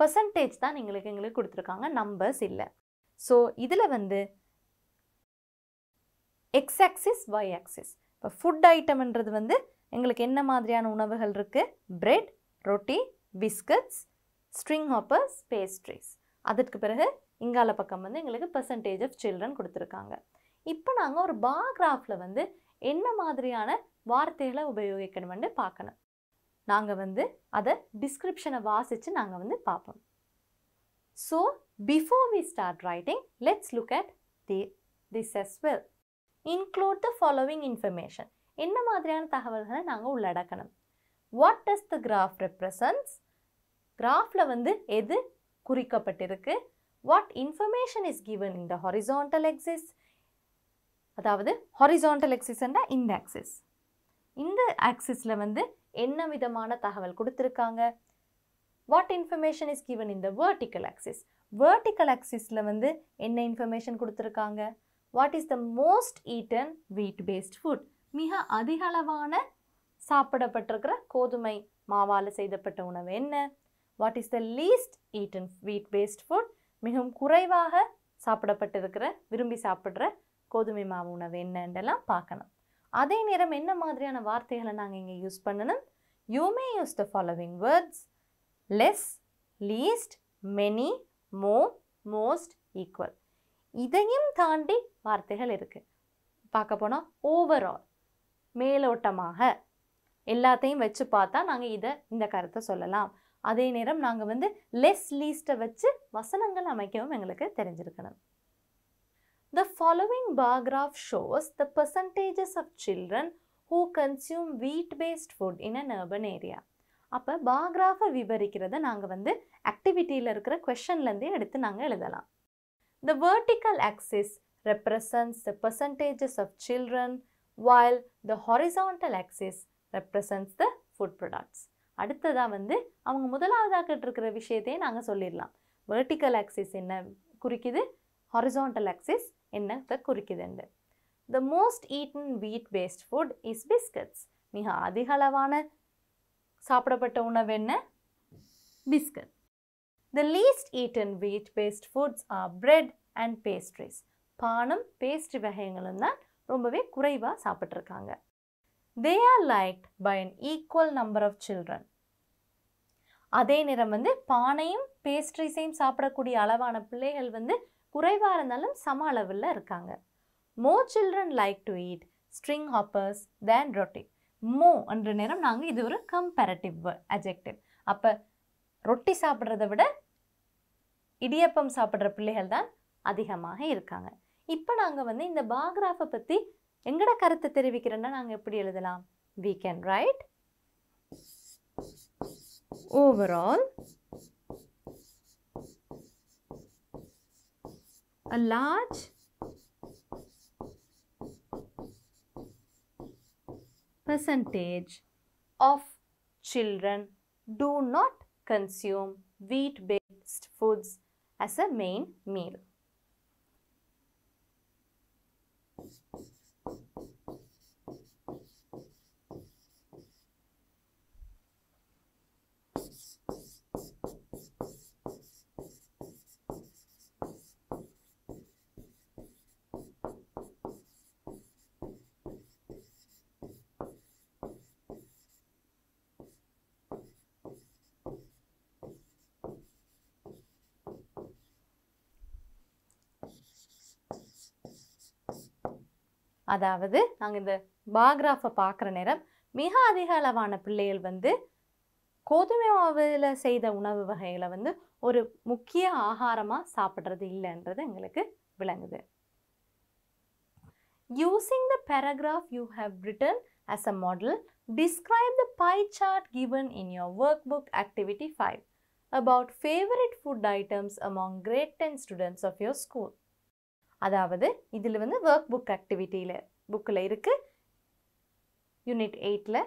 Percentage தான் எங்களுக்கு கொடுத்துருக்காங்க, நம்பர்ஸ் இல்லை. ஸோ இதில் வந்து எக்ஸ் ஆக்சிஸ், ஒய் ஆக்சிஸ். இப்போ ஃபுட் ஐட்டம்ன்றது வந்து எங்களுக்கு என்ன மாதிரியான உணவுகள் இருக்குது? பிரெட், ரொட்டி, பிஸ்கட்ஸ், ஸ்ட்ரிங் ஹாப்பர்ஸ், பேஸ்ட்ரிஸ். அதற்கு பிறகு இங்கால பக்கம் வந்து எங்களுக்கு பர்சன்டேஜ் ஆஃப் சில்ட்ரன் கொடுத்துருக்காங்க. இப்போ நாங்கள் ஒரு பார் கிராஃபில் வந்து என்ன மாதிரியான வார்த்தைகளை உபயோகிக்கணும்னு பார்க்கணும். நாங்கள் வந்து அதை டிஸ்கிரிப்ஷனை வாசித்து நாங்கள் வந்து பார்ப்போம். So before we start writing, let's look at this as well. Include the following information. என்ன மாதிரியான தகவல்களை நாங்கள் உள்ளடக்கணும்? What does the graph represents? கிராஃபில் வந்து எது குறிக்கப்பட்டிருக்கு? What information is given in the horizontal axis? அதாவது horizontal axis and இந்த axis. இந்த ஆக்சிஸில் வந்து என்ன விதமான தகவல் கொடுத்துருக்காங்க? What information is given in the vertical axis? Vertical axisல வந்து என்ன இன்ஃபர்மேஷன் கொடுத்துருக்காங்க? What is the most eaten wheat-based food? மிக அதிக அளவான சாப்பிடப்பட்டிருக்கிற கோதுமை மாவால் செய்யப்பட்ட உணவு என்ன? What is the least eaten wheat-based food? மிகவும் குறைவாக சாப்பிடப்பட்டிருக்கிற, விரும்பி சாப்பிட்ற கோதுமை மாவு உணவு என்னன்றெல்லாம் பார்க்கணும். அதே நேரம் என்ன மாதிரியான வார்த்தைகளை நாங்கள் இங்கே யூஸ் பண்ணணும்? You may use the following words: less, least, many, more, most, equal. இதையும் தாண்டி வார்த்தைகள் இருக்குது. பார்க்க போனால் ஓவரால், மேலோட்டமாக எல்லாத்தையும் வச்சு பார்த்தா நாங்கள் இந்த கருத்தை சொல்லலாம். அதே நேரம் நாங்கள் வந்து லெஸ், லீஸ்ட்டை வச்சு வசனங்கள் அமைக்கவும் எங்களுக்கு தெரிஞ்சிருக்கணும். The following bar graph shows the percentages of children who consume wheat-based food in an urban area. அப்போ பார் கிராஃபை விவரிக்கிறத நாங்கள் வந்து ஆக்டிவிட்டியில் இருக்கிற கொஷன்லேருந்தே எடுத்து நாங்கள் எழுதலாம். The vertical axis represents the percentages of children, while the horizontal axis represents the food products. அடுத்ததாக வந்து அவங்க முதலாவதாக இருக்கிற விஷயத்தையே நாங்கள் சொல்லிடலாம். வெர்டிக்கல் ஆக்சிஸ் என்ன குறிக்குது, ஹாரிசான்டல் ஆக்சிஸ் என்னத்தை குறிக்குதுண்டு. The most eaten wheat-based food is biscuits. மிக அதிக அளவான சாப்பிடப்பட்ட உணவு என்ன? Biscuit. The least eaten wheat-based foods are bread and pastries. பானம், பேஸ்ட்ரி வகைகளும் தான் ரொம்பவே குறைவாக சாப்பிட்ருக்காங்க. They are liked by an equal number of children. அதே நேரம் வந்து பானையும் பேஸ்ட்ரிஸையும் சாப்பிடக்கூடிய அளவான பிள்ளைகள் வந்து குறைவாக இருந்தாலும் சம அளவில் இருக்காங்க. More children like to eat string hoppers than roti. More என்ற நேரம் நாங்கள் இது ஒரு கம்பேரட்டிவ் adjective. அப்போ ரொட்டி சாப்பிட்றத விட இடியப்பம் சாப்பிட்ற பிள்ளைகள் தான் அதிகமாக இருக்காங்க. இப்போ நாங்கள் வந்து இந்த பாக்ராஃபை பற்றி எங்களோட கருத்தை தெரிவிக்கிறோன்னா நாங்கள் எப்படி எழுதலாம்? We can write overall a large percentage of children do not consume wheat-based foods as a main meal. அதாவது நாங்கள் இந்த பாக்ராஃபை பார்க்குற நேரம் மிக அதிக அளவான பிள்ளைகள் வந்து கோதுமை மாவில் செய்த உணவு வகைகளை வந்து ஒரு முக்கிய ஆகாரமாக சாப்பிட்றது இல்லைன்றது எங்களுக்கு விளங்குது. Using the paragraph you have written as a model, describe the pie chart given in your workbook activity 5 about favorite food items among grade 10 students of your school. அதாவது இதில் வந்து ஒர்க் புக் ஆக்டிவிட்டியில் புக்கில் இருக்குது. யூனிட் 8ல்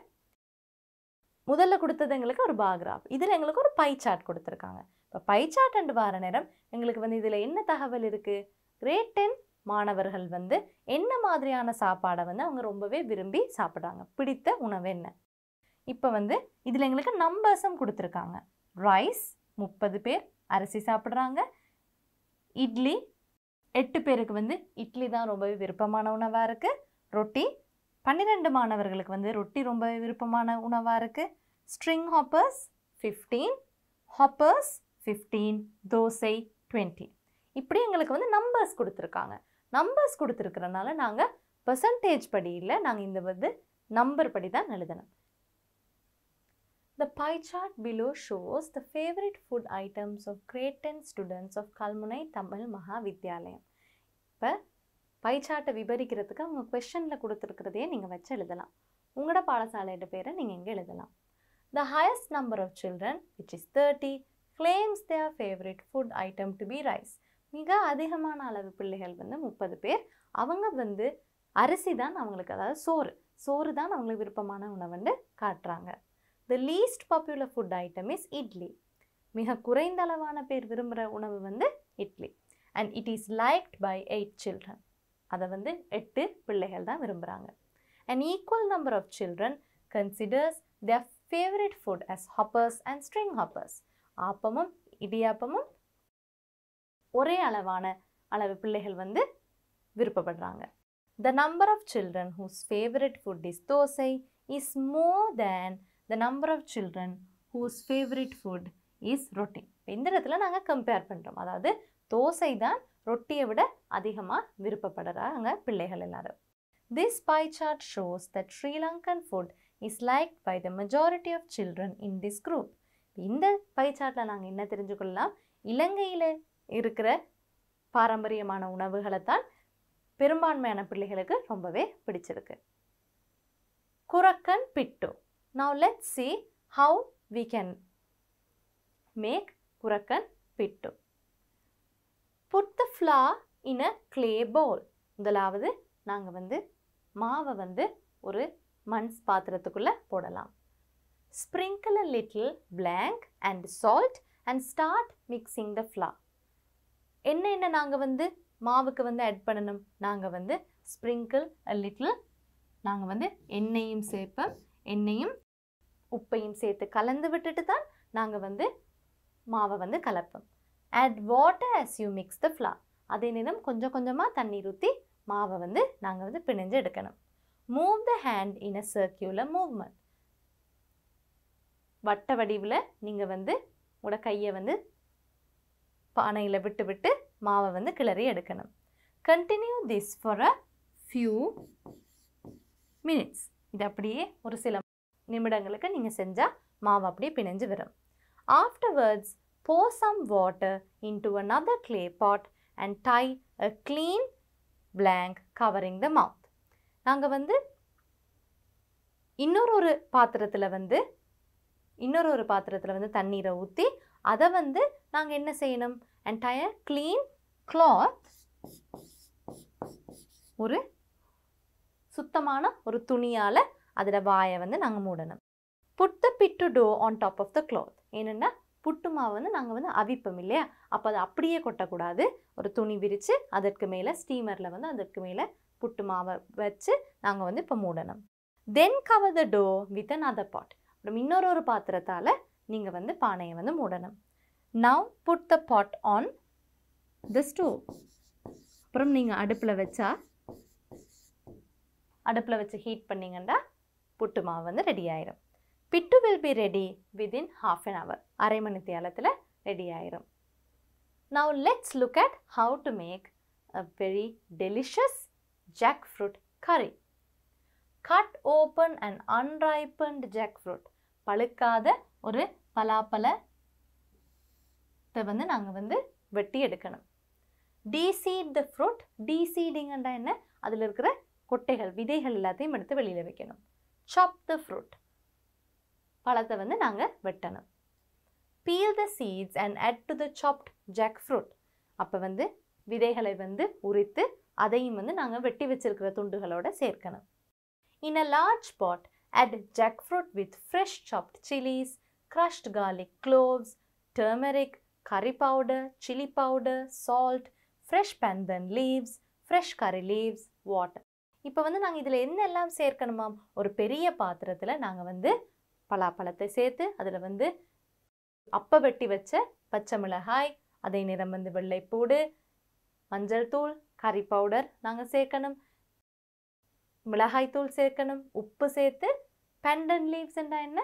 முதல்ல கொடுத்தது எங்களுக்கு ஒரு பாக்ராஃப், இதில் எங்களுக்கு ஒரு பை சார்ட் கொடுத்துருக்காங்க. இப்போ பை சார்ட் அண்டு வார நேரம் எங்களுக்கு வந்து இதில் என்ன தகவல் இருக்குது? கிரேட் 10 மாணவர்கள் வந்து என்ன மாதிரியான சாப்பாடை வந்து அவங்க ரொம்பவே விரும்பி சாப்பிட்றாங்க, பிடித்த உணவு என்ன. இப்போ வந்து இதில் எங்களுக்கு நம்பர்ஸும் கொடுத்துருக்காங்க. ரைஸ் 30 பேர் அரிசி சாப்பிட்றாங்க. இட்லி 8 பேருக்கு வந்து இட்லி தான் ரொம்பவே விருப்பமான உணவாக இருக்குது. ரொட்டி 12 மாணவர்களுக்கு வந்து ரொட்டி ரொம்பவே விருப்பமான உணவாக இருக்குது. String hoppers 15, hoppers 15, dosa 20. இப்படி எங்களுக்கு வந்து நம்பர்ஸ் கொடுத்துருக்காங்க. நம்பர்ஸ் கொடுத்துருக்கிறனால நாங்கள் பெர்சன்டேஜ் படி இல்லை, நாங்கள் இந்த வந்து நம்பர் படி தான் எழுதணும். The pie chart below shows the favorite food items of grade 10 students of Kalmunai Tamil Mahavidyalayam. இப்போ பை சார்ட்டை விவரிக்கிறதுக்கு அவங்க கொஸ்டினில் கொடுத்துருக்கிறதையே நீங்கள் வச்சு எழுதலாம். உங்களோட பாடசாலையோட பேரை நீங்கள் எங்கே எழுதலாம்? The highest number of children, which is 30, claims their favorite food item to be rice. மிக அதிகமான அளவு பிள்ளைகள் வந்து 30 பேர் அவங்க வந்து அரிசி தான் அவங்களுக்கு, அதாவது சோறு தான் அவங்களுக்கு விருப்பமான உணவுன்னு காட்டுறாங்க. The least popular food item is idli. மிக குறைந்த அளவான பேர் விரும்புகிற உணவு வந்து idli. And it is liked by 8 children. அதை வந்து 8 பிள்ளைகள் தான் விரும்புகிறாங்க. An equal number of children considers their favorite food as hoppers and string hoppers. ஆப்பமும் இடியாப்பமும் ஒரே அளவு பிள்ளைகள் வந்து விருப்பப்படுறாங்க. The number of children whose favorite food is dosa is more than the number of children whose favorite food is roti. இந்த இடத்துல நாங்கள் கம்பேர் பண்ணுறோம். அதாவது தோசை தான் ரொட்டியை விட அதிகமாக விருப்பப்படுறாங்க பிள்ளைகள் எல்லாரும். This pie chart shows that Sri Lankan food is liked by the majority of children in this group. இந்த பை சார்ட்டில் நாங்கள் என்ன தெரிஞ்சுக்கொள்ளலாம்? இலங்கையில் இருக்கிற பாரம்பரியமான உணவுகளை தான் பெரும்பான்மையான பிள்ளைகளுக்கு ரொம்பவே பிடிச்சிருக்கு. Kurakkan pittu. Now let's see how we can make Kurakkan pittu. Put the flour in a clay bowl. முதலாவது நாங்கள் வந்து மாவை வந்து ஒரு மண் பாத்திரத்துக்குள்ளே போடலாம். Sprinkle a little blank and salt and start mixing the flour. என்ன நாங்கள் வந்து மாவுக்கு வந்து ஆட் பண்ணணும்? நாங்கள் வந்து sprinkle a little, நாங்கள் வந்து எண்ணெயும் சேர்ப்போம், எண்ணெயும் உப்பையும் சேர்த்து கலந்து விட்டுட்டு தான் நாங்கள் வந்து மாவை வந்து கலப்போம். Add water as you mix the flour. அதே நேரம் கொஞ்சம் கொஞ்சமாக தண்ணீர் ஊற்றி மாவை வந்து நாங்கள் வந்து பிணைஞ்சு எடுக்கணும். Move the hand in a circular movement. வட்ட வடிவில் நீங்கள் வந்து உங்களோட கையை வந்து பானையில் விட்டு விட்டு மாவை வந்து கிளறி எடுக்கணும். Continue this for a few minutes. இது அப்படியே ஒரு சில நிமிடங்களுக்கு நீங்கள் செஞ்சால் மாவு அப்படியே பிணைஞ்சு வரும். Afterwards, pour some water into another clay pot and tie a clean blank covering the mouth. நாங்கள் வந்து இன்னொரு பாத்திரத்தில் வந்து தண்ணீரை ஊற்றி அதை வந்து நாங்கள் என்ன செய்யணும், and tie a clean cloth, ஒரு சுத்தமான ஒரு துணியால் அதில் வாயை வந்து நாங்கள் மூடணும். Put the pittu dough on top of the cloth. ஏன்னா புட்டு மாவு வந்து நாங்கள் வந்து அவிப்போம் இல்லையா, அப்போ அதை அப்படியே கொட்டக்கூடாது. ஒரு துணி விரித்து அதற்கு மேலே ஸ்டீமரில் வந்து அதற்கு மேலே புட்டு மாவை வச்சு நாங்கள் வந்து இப்போ மூடணும். Then cover the dough with another pot. அப்புறம் இன்னொரு பாத்திரத்தால் நீங்கள் வந்து பானையை வந்து மூடணும். Now put the pot on the stove. அப்புறம் நீங்கள் அடுப்பில் வச்சு ஹீட் பண்ணிங்கன்னா புட்டு மாவு வந்து ரெடி ஆயிரும். Pittu will be ready within half an hour. அரை மணி நேரத்தில் ரெடி ஆயிரும். Now let's look at how to make a very delicious jackfruit curry. Cut open an unripened jackfruit. பழுக்காத ஒரு பலாப்பழத்தை வந்து நாங்கள் வந்து வெட்டி எடுக்கணும். Deseed the fruit. Deseeding என்ன, அதில் இருக்கிற கொட்டைகள் விதைகள் எல்லாத்தையும் எடுத்து வெளியில் வைக்கணும். Chop the fruit. பழத்தை வந்து நாங்கள் வெட்டணும். Peel the seeds and add to the chopped jackfruit. அப்போ வந்து விதைகளை வந்து உரித்து அதையும் வந்து நாங்கள் வெட்டி வச்சிருக்கிற துண்டுகளோட சேர்க்கணும். In a large pot, add jackfruit with fresh chopped chilies, crushed garlic cloves, turmeric, curry powder, chili powder, salt, fresh pandan leaves, fresh curry leaves, water. இப்போ வந்து நாங்கள் இதில் என்னெல்லாம் சேர்க்கணுமாம், ஒரு பெரிய பாத்திரத்தில் நாங்கள் வந்து பலாப்பழத்தை சேர்த்து அதில் வந்து அப்போ வெட்டி வச்ச பச்சை மிளகாய், அதே நிறம் வந்து வெள்ளைப்பூடு, மஞ்சள் தூள், கறி பவுடர் நாங்கள் சேர்க்கணும், மிளகாய் தூள் சேர்க்கணும், உப்பு சேர்த்து பெண்டன் லீவ்ஸ் என்றா என்ன,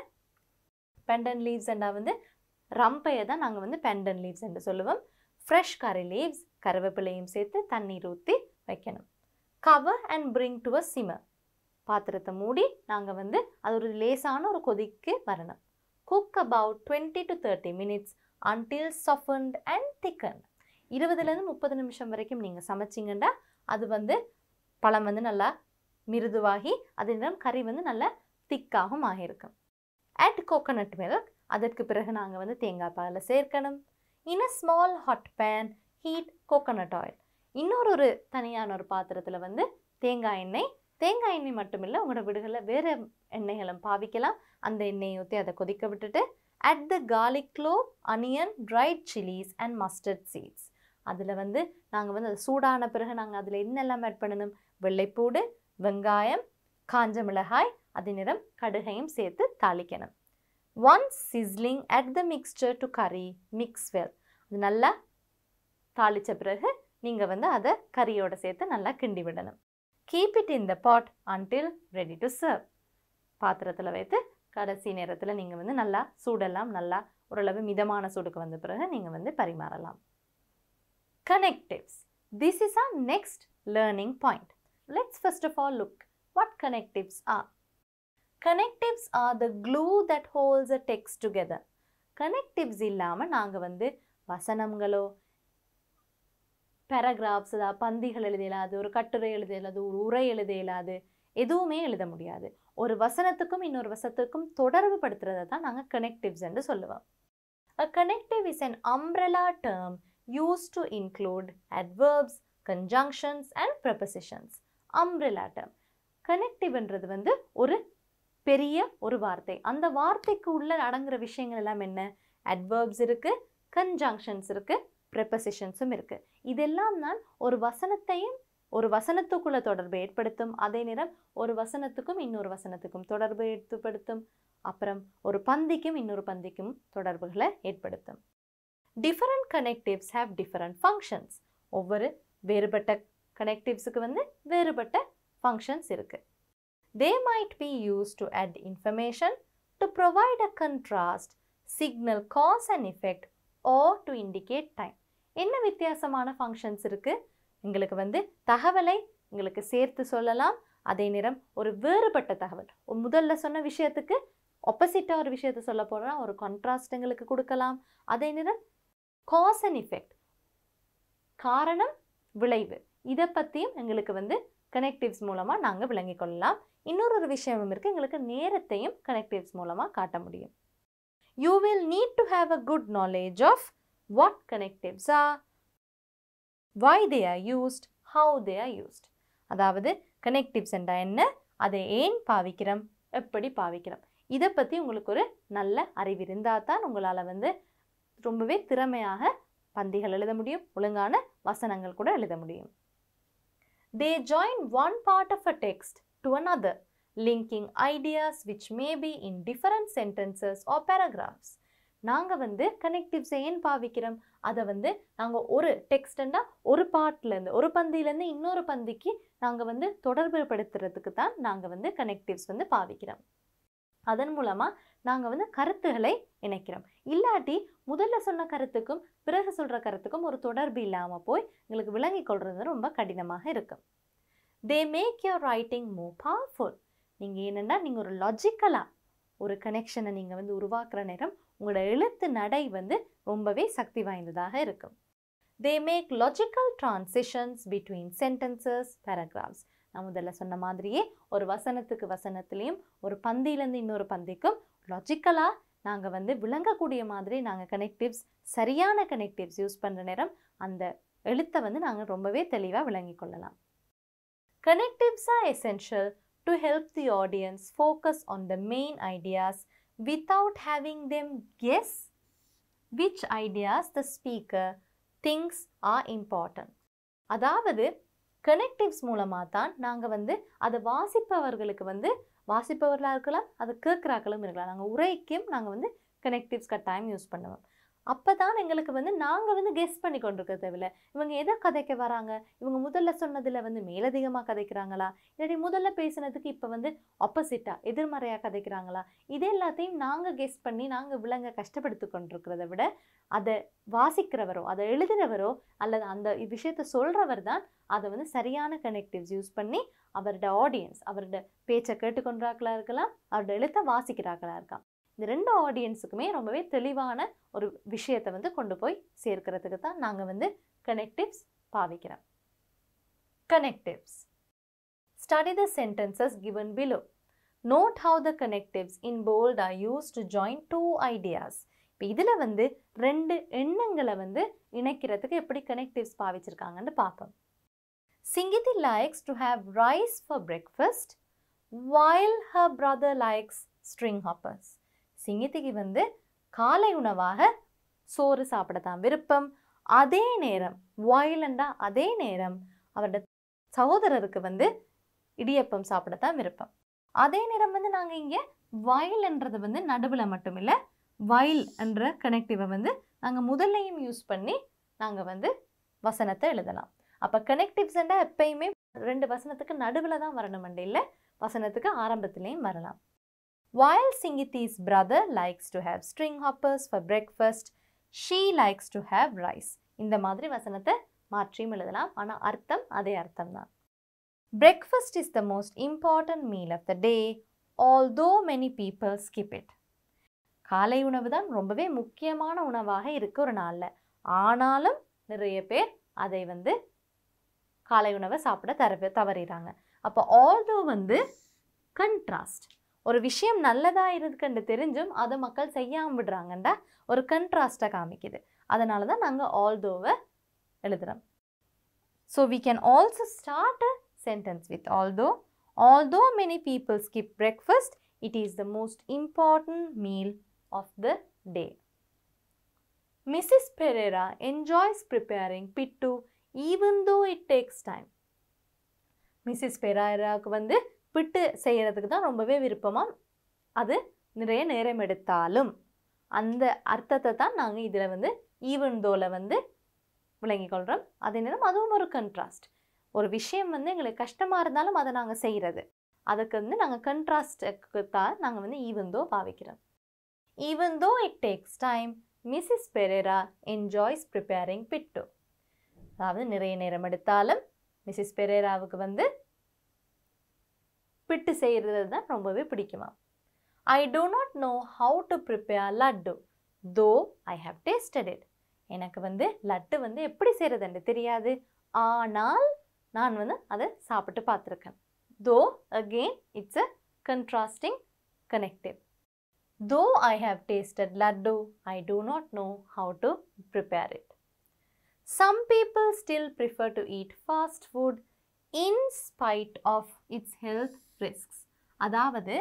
பெண்டன் லீவ்ஸ் என்றா வந்து ரம்பையை தான் நாங்கள் வந்து பெண்டன் லீவ்ஸ் என்று சொல்லுவோம். ஃப்ரெஷ் கறி லீவ்ஸ், கருவேப்பிலையும் சேர்த்து தண்ணீர் ஊற்றி வைக்கணும். Cover and bring to a simmer. பாத்திரத்தை மூடி நாங்கள் வந்து அது ஒரு லேசான ஒரு கொதிக்கு வரணும். Cook about 20 to 30 minutes until softened and thickened. 20லேருந்து 30 நிமிஷம் வரைக்கும் நீங்கள் சமைச்சிங்கன்னா அது வந்து பழம் வந்து நல்லா மிருதுவாகி அதனிடம் கறி வந்து நல்லா திக்காகவும் ஆகியிருக்கும். Add coconut milk. அதற்கு பிறகு நாங்கள் வந்து தேங்காய் பாலை சேர்க்கணும். In a small hot pan, heat coconut oil. இன்னொரு தனியான ஒரு பாத்திரத்தில் வந்து தேங்காய் எண்ணெய் மட்டுமில்லை, உங்களோட வீடுகளில் வேறு எண்ணெய்களும் பாவிக்கலாம். அந்த எண்ணெயை ஊற்றி அதை கொதிக்க விட்டுட்டு add the garlic clove, onion, dried chilies and mustard seeds. அதில் வந்து நாங்கள் வந்து அது சூடான பிறகு நாங்கள் அதில் என்னெல்லாம் ஆட் பண்ணணும், வெள்ளைப்பூடு, வெங்காயம், காஞ்ச மிளகாய், அது நிறம் கடுகையும் சேர்த்து தாளிக்கணும். Once sizzling, add the mixture to curry, mix well. அது நல்லா தாளித்த பிறகு நீங்கள் வந்து அதை கறியோடு சேர்த்து நல்லா கிண்டி விடணும். Keep it in the pot until ready to serve. பாத்திரத்தில் வைத்து கடைசி நேரத்தில் நீங்கள் வந்து நல்லா சூடெல்லாம் நல்லா ஓரளவு மிதமான சூடுக்கு வந்த பிறகு நீங்கள் வந்து பரிமாறலாம். Connectives. This is our next learning point. Let's first of all look what connectives are. Connectives are the glue that holds a text together. Connectives இல்லாமல் நாங்கள் வந்து வசனங்களோ பேராகிராஃப்ஸ், அதாவது பந்திகள் எழுத இயலாது, ஒரு கட்டுரை எழுத இயலாது, ஒரு உரை எழுத இயலாது, எதுவுமே எழுத முடியாது. ஒரு வசனத்துக்கும் இன்னொரு வசனத்துக்கும் தொடர்பு படுத்துறதை தான் நாங்கள் கனெக்டிவ்ஸ் என்று சொல்லுவோம். A connective is an umbrella term used to include adverbs, conjunctions and prepositions. Umbrella term. கனெக்டிவ்ன்றது வந்து ஒரு பெரிய ஒரு வார்த்தை. அந்த வார்த்தைக்கு உள்ள அடங்குற விஷயங்கள் எல்லாம் என்ன, adverbs இருக்கு, conjunctions இருக்கு, prepositionsம் இருக்கு. இதெல்லாம் தான் ஒரு வசனத்தையும் ஒரு வசனத்துக்குள்ள தொடர்பு ஏற்படுத்தும், அதே நேரம் ஒரு வசனத்துக்கும் இன்னொரு வசனத்துக்கும் தொடர்பு ஏற்படுத்தும், அப்புறம் ஒரு பந்திக்கும் இன்னொரு பந்திக்கும் தொடர்புகளை ஏற்படுத்தும். Different connectives have different functions. ஒவ்வொரு வேறுபட்ட connectivesக்கு வந்து வேறுபட்ட functions இருக்கு. They might be used to add information, to provide a contrast, signal cause and effect, or to indicate time. என்ன வித்தியாசமான ஃபங்க்ஷன்ஸ் இருக்குது? எங்களுக்கு வந்து தகவலை எங்களுக்கு சேர்த்து சொல்லலாம். அதே நேரம் ஒரு வேறுபட்ட தகவல், முதல்ல சொன்ன விஷயத்துக்கு ஆப்போசிட்டாக ஒரு விஷயத்தை சொல்ல போனால் ஒரு கான்ட்ராஸ்ட் எங்களுக்கு கொடுக்கலாம். அதே நேரம் காஸ் அண்ட் எஃபெக்ட், காரணம் விளைவு, இதை பற்றியும் எங்களுக்கு வந்து கனெக்டிவ்ஸ் மூலமாக நாங்கள் விளங்கி கொள்ளலாம். இன்னொரு விஷயம் இருக்குது, எங்களுக்கு நேரத்தையும் கனெக்டிவ்ஸ் மூலமாக காட்ட முடியும். You will need to have a good knowledge of what connectives are, why they are used, how they are used. அதாவது கனெக்டிவ்ஸ் என்றால் என்ன, அதை ஏன் பாவிக்கிறோம், எப்படி பாவிக்கிறோம், இதை பற்றி உங்களுக்கு ஒரு நல்ல அறிவு இருந்தால் தான் உங்களால் வந்து ரொம்பவே திறமையாக பந்திகள் எழுத முடியும், ஒழுங்கான வசனங்கள் கூட எழுத முடியும். They join one part of a text to another, linking ideas which may be in different sentences or paragraphs. நாங்கள் வந்து கனெக்டிவ்ஸை ஏன் பாவிக்கிறோம், அதை வந்து நாங்கள் ஒரு டெக்ஸ்ட்னா ஒரு பாட்டிலேருந்து ஒரு பந்தியிலேருந்து இன்னொரு பந்திக்கு நாங்கள் வந்து தொடர்பு படுத்துறதுக்கு தான் நாங்கள் வந்து கனெக்டிவ்ஸ் வந்து பாவிக்கிறோம். அதன் மூலமாக நாங்கள் வந்து கருத்துக்களை இணைக்கிறோம். இல்லாட்டி முதல்ல சொன்ன கருத்துக்கும் பிறகு சொல்கிற கருத்துக்கும் ஒரு தொடர்பு இல்லாமல் போய் எங்களுக்கு விளங்கி கொள்வது ரொம்ப கடினமாக இருக்கும். They make your writing more powerful. நீங்கள் என்னென்னா நீங்கள் ஒரு லாஜிக்கலாக ஒரு கனெக்ஷனை நீங்கள் வந்து உருவாக்குற நேரம் உங்களோட எழுத்து நடை வந்து ரொம்பவே சக்தி வாய்ந்ததாக இருக்கும். They make logical transitions between sentences, paragraphs. நான் முதல்ல சொன்ன மாதிரியே ஒரு வசனத்துக்கு வசனத்துலேயும் ஒரு பந்தியிலேருந்து இன்னொரு பந்திக்கும் லாஜிக்கலாக நாங்கள் வந்து விளங்கக்கூடிய மாதிரி நாங்கள் கனெக்டிவ்ஸ், சரியான கனெக்டிவ்ஸ் யூஸ் பண்ணுற நேரம் அந்த எழுத்தை வந்து நாங்கள் ரொம்பவே தெளிவாக விளங்கி கொள்ளலாம். Connectives are essential to help the audience focus on the main ideas without having them guess which ideas the speaker thinks are important. அதாவது கனெக்டிவ்ஸ் மூலமாக தான் நாங்கள் வந்து அதை வாசிப்பவர்களுக்கு வந்து வாசிப்பவர்களாக இருக்கலாம், அதை கேட்குறாக்களும் இருக்கலாம், நாங்கள் உரைக்கும் நாங்கள் வந்து கனெக்டிவ்ஸ் கட்டாயம் யூஸ் பண்ணுவோம். அப்போ தான் எங்களுக்கு வந்து நாங்கள் வந்து கெஸ் பண்ணி கொண்டிருக்க தேவையில்லை, இவங்க எதை கதைக்க வராங்க, இவங்க முதல்ல சொன்னதில் வந்து மேலதிகமாக கதைக்கிறாங்களா, இல்லாட்டி முதல்ல பேசினதுக்கு இப்போ வந்து ஆப்போசிட்டாக எதிர்மறையாக கதைக்கிறாங்களா, இது எல்லாத்தையும் நாங்கள் கெஸ் பண்ணி நாங்கள் விளங்க கஷ்டப்படுத்தி கொண்டிருக்கிறத விட அதை வாசிக்கிறவரோ அதை எழுதுகிறவரோ அல்லது அந்த விஷயத்தை சொல்கிறவர் தான் அதை வந்து சரியான கனெக்டிவ்ஸ் யூஸ் பண்ணி அவரோட ஆடியன்ஸ், அவரோட பேச்சை கேட்டுக்கொண்டாக்களாக இருக்கலாம், அவரோட எழுத்தை வாசிக்கிறார்களாக இருக்கலாம், இந்த ரெண்டு ஆடியன்ஸுக்குமே ரொம்பவே தெளிவான ஒரு விஷயத்தை வந்து கொண்டு போய் சேர்க்கிறதுக்கு தான் நாங்கள் வந்து connectives பாவிக்கிறோம். Connectives. Study the sentences given below. Note how the connectives in bold are used to join two ideas. இப்போ இதில் வந்து ரெண்டு எண்ணங்களை வந்து இணைக்கிறதுக்கு எப்படி கனெக்டிவ்ஸ் பாவிச்சிருக்காங்கன்னு பார்ப்போம். Singiti likes to have rice for breakfast while her brother likes string hoppers. சிங்கித்திக்கு வந்து காலை உணவாக சோறு சாப்பிடத்தான் விருப்பம், அதே நேரம் வாயிலண்டா அதே நேரம் அவரோட சகோதரருக்கு வந்து இடியப்பம் சாப்பிடத்தான் விருப்பம். அதே நேரம் வந்து நாங்கள் இங்கே வயல்ன்றது வந்து நடுவில் மட்டும் இல்லை, வயல் என்ற கனெக்டிவை வந்து நாங்கள் முதல்லையும் யூஸ் பண்ணி நாங்கள் வந்து வசனத்தை எழுதலாம். அப்போ கனெக்டிவ்ஸ்ண்டா எப்பயுமே ரெண்டு வசனத்துக்கு நடுவில் தான் வரணுமெண்டு இல்லை, வசனத்துக்கு ஆரம்பத்துலேயும் வரலாம். While Singiti's brother likes to have string hoppers for breakfast, she likes to have rice. இந்த மாதிரி வசனத்தை மாற்றியும் எழுதலாம், ஆனால் அர்த்தம் அதே அர்த்தம் தான். Breakfast is the most important meal of the day, although many people skip it. காலை உணவு தான் ரொம்பவே முக்கியமான உணவாக இருக்கு ஒரு நாளில், ஆனாலும் நிறைய பேர் அதை வந்து காலை உணவை சாப்பிட தவறிறாங்க. அப்போ although வந்து கண்ட்ராஸ்ட், ஒரு விஷயம் நல்லதாக இருக்குன்னு தெரிஞ்சும் அதை மக்கள் செய்யாமல் விடுறாங்கண்டா ஒரு கண்ட்ராஸ்டாக காமிக்குது, அதனால தான் நாங்கள் ஆல்தோவை எழுதுகிறோம். So we can also start a sentence with although many people skip breakfast, it is the most important meal of the day. Mrs. Pereira enjoys preparing pittu even though it takes time. Mrs. Pereiraவுக்கு வந்து பிட்டு செய்கிறதுக்கு தான் ரொம்பவே விருப்பமாக, அது நிறைய நேரம் எடுத்தாலும் அந்த அர்த்தத்தை தான் நாங்கள் இதில் வந்து ஈவன் தோவில் வந்து விளங்கி கொள்கிறோம். அதே நேரம் அதுவும் ஒரு கண்ட்ராஸ்ட், ஒரு விஷயம் வந்து எங்களுக்கு கஷ்டமாக இருந்தாலும் அதை நாங்கள் செய்கிறது, அதுக்கு வந்து நாங்கள் கண்ட்ராஸ்டுக்கு தான் நாங்கள் வந்து even though பாவிக்கிறோம். Even though it takes time, Mrs. Pereira enjoys preparing pittu. அதாவது நிறைய நேரம் எடுத்தாலும் மிஸ்ஸஸ் பெரேராவுக்கு வந்து பிட்டு செய்கிறது தான் ரொம்பவே பிடிக்குமா. I do not know how to prepare laddu, though I have tasted it. எனக்கு வந்து லட்டு வந்து எப்படி செய்கிறதுன்னு தெரியாது, ஆனால் நான் வந்து அதை சாப்பிட்டு பார்த்துருக்கேன். Though again it's a contrasting connective. Though I have tasted laddu, I do not know how to prepare it. Some people still prefer to eat fast food in spite of its health risks. அதாவது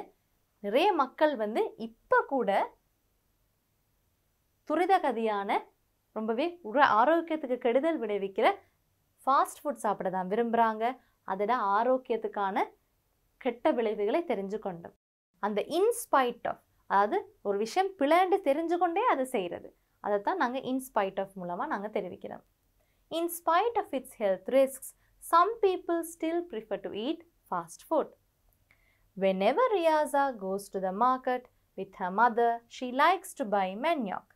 நிறைய மக்கள் வந்து இப்போ கூட துரிதகதியான ரொம்பவே ஆரோக்கியத்துக்கு கெடுதல் விளைவிக்கிற ஃபாஸ்ட் ஃபுட் சாப்பிட தான் விரும்புகிறாங்க. அதோட ஆரோக்கியத்துக்கான கெட்ட விளைவுகளை தெரிஞ்சு கொண்டோம். அந்த இன்ஸ்பைட் ஆஃப், அதாவது ஒரு விஷயம் பிளாண்டு தெரிஞ்சு கொண்டே அதை செய்கிறது, அதை தான் நாங்கள் இன்ஸ்பைட் ஆஃப் மூலமாக நாங்கள் தெரிவிக்கிறோம். In spite of its health risks, some people still prefer to eat fast food. Whenever Riyaza goes to the market with her mother, she likes to buy manioc.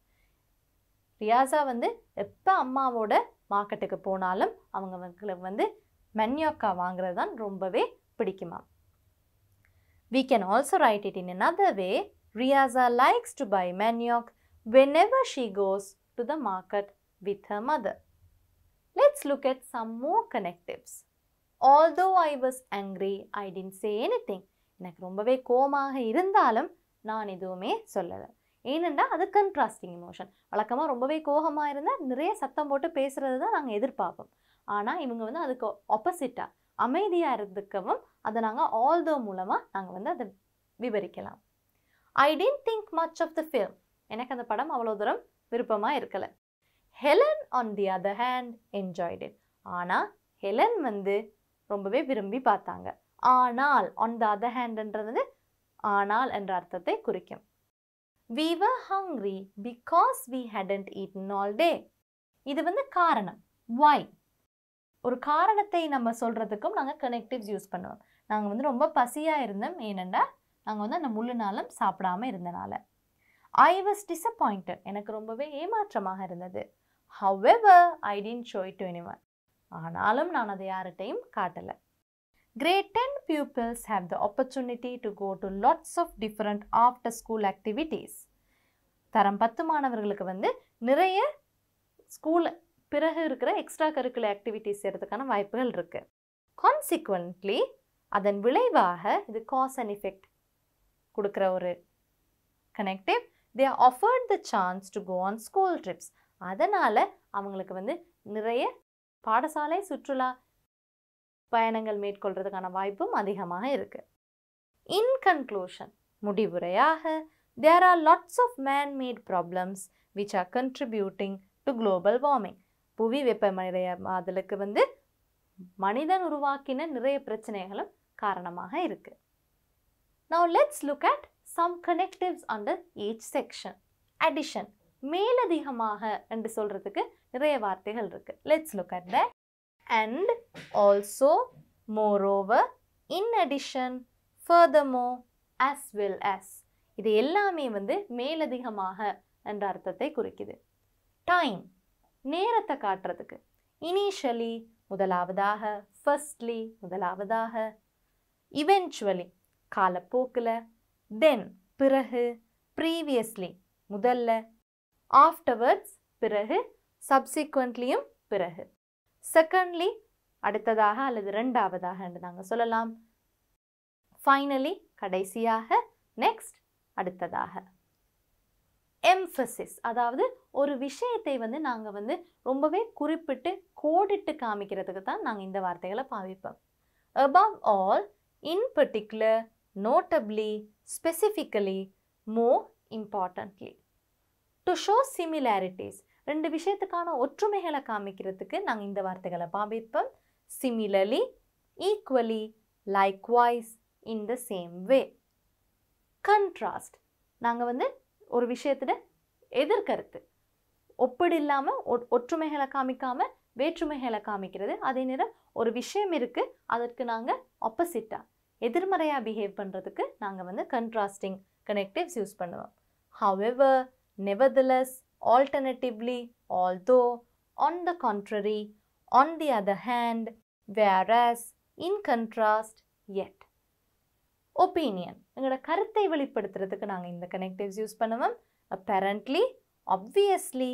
Riyasa வந்து எப்போ அம்மாவோட மார்க்கெட்டுக்கு போனாலும் அவங்களுக்கு வந்து மன்யோக்கா வாங்குறது தான் ரொம்பவே பிடிக்குமா. We can also write it in another way. Riyaza likes to buy manioc whenever she goes to the market with her mother. Let's look at some more connectives. Although I was angry, I didn't say anything. எனக்கு ரொம்பவே கோபமாக இருந்தாலும் நான் எதுவுமே சொல்லலை. ஏனென்றா அது கன்ட்ராஸ்டிங் இமோஷன். வழக்கமாக ரொம்பவே கோபமாக இருந்தால் நிறைய சத்தம் போட்டு பேசுகிறது தான் நாங்கள் எதிர்பார்ப்போம். ஆனால் இவங்க வந்து அதுக்கு ஆப்போசிட்டாக அமைதியாக இருந்துக்கவும் அதை நாங்கள் ஆல்தோ மூலமாக நாங்கள் வந்து அதை விவரிக்கலாம். I didn't think much of the film. எனக்கு அந்த படம் அவ்வளோ தூரம் விருப்பமாக இருக்கலை. Helen on the other hand enjoyed it. ஆனால் ஹெலன் வந்து ரொம்பவே விரும்பி பார்த்தாங்க. ஆனால் on the other handன்றது ஆனால் என்ற அர்த்தத்தை குறிக்கும். We were hungry because we hadn't eaten all day. இது வந்து காரணம். Why? ஒரு காரணத்தை நம்ம சொல்கிறதுக்கும் நாங்கள் கனெக்டிவ்ஸ் யூஸ் பண்ணுவோம். நாங்கள் வந்து ரொம்ப பசியாக இருந்தோம், ஏனெண்டா நாங்கள் வந்து அந்த முழு நாளும் சாப்பிடாமல் இருந்தனால. I was disappointed. எனக்கு ரொம்பவே ஏமாற்றமாக இருந்தது. However, I didn't show it to anyone. ஆனாலும் நான் அதை யார்கிட்டையும் காட்டலை. Grade 10 pupils have the opportunity to go to lots of different after school activities. தரம் 10 மாணவர்களுக்கு வந்து நிறைய ஸ்கூல் பிறகு இருக்கிற எக்ஸ்ட்ரா கரிக்குலர் ஆக்டிவிட்டிஸ் செய்கிறதுக்கான வாய்ப்புகள் இருக்குது. கான்சிக்வென்ட்லி அதன் விளைவாக இது காஸ் அண்ட் எஃபெக்ட் கொடுக்குற ஒரு connective. they are offered the chance to go on school trips. அதனால் அவங்களுக்கு வந்து நிறைய பாடசாலை சுற்றுலா பயணங்கள் மேற்கொள்கிறதுக்கான வாய்ப்பும் அதிகமாக இருக்குது. இன் கன்க்ளூஷன், முடிவுரையாக, there are lots of man-made problems which are contributing to global warming. புவி வெப்பமடைதலுக்கு வந்து மனிதன் உருவாக்கின நிறைய பிரச்சனைகளும் காரணமாக இருக்கு. Now let's look at some connectives under each section. Addition, மேலதிகமாக என்று சொல்றதுக்கு நிறைய வார்த்தைகள் இருக்கு. Let's look at that. And, also, moreover, in addition, furthermore, as well as. இது எல்லாமே வந்து மேலதிகமாக என்ற அர்த்தத்தை குறிக்குது. Time, நேரத்தை காட்டுறதுக்கு. Initially, முதலாவதாக. Firstly, முதலாவதாக. Eventually, காலப்போக்கில். Then, பிறகு. Previously, முதல்ல. Afterwards, பிறகு. Subsequentlyயும் பிறகு. Secondly, அடுத்ததாக அல்லது இரண்டாவதாக என்று நாங்கள் சொல்லலாம். Finally, கடைசியாக. Next, அடுத்ததாக. Emphasis, அதாவது ஒரு விஷயத்தை வந்து நாங்கள் வந்து ரொம்பவே குறிப்பிட்டு கோடிட்டு காமிக்கிறதுக்கு தான் நாங்கள் இந்த வார்த்தைகளை பாவிப்போம். Above all, in particular, notably, specifically, more importantly. To show similarities, ரெண்டு விஷயத்துக்கான ஒற்றுமைகளை காமிக்கிறதுக்கு நாங்கள் இந்த வார்த்தைகளை பாவிப்போம். Similarly, equally, likewise, in the same way. Contrast, நாங்கள் வந்து ஒரு விஷயத்துல எதிர்கருத்து, ஒப்பிடு இல்லாமல் ஒற்றுமைகளை காமிக்காமல் வேற்றுமைகளை காமிக்கிறது. அதே நேரம் ஒரு விஷயம் இருக்குது, அதற்கு நாங்கள் ஆப்போசிட்டாக எதிர்மறையாக பிஹேவ் பண்ணுறதுக்கு நாங்கள் வந்து கன்ட்ராஸ்டிங் கனெக்டிவ்ஸ் யூஸ் பண்ணுவோம். However, nevertheless, alternatively, although, on the contrary, on the other hand, whereas, in contrast, yet. Opinion. எங்களோட கருத்தை வெளிப்படுத்துறதுக்கு நாங்கள் இந்த connectives யூஸ் பண்ணுவோம். Apparently, obviously,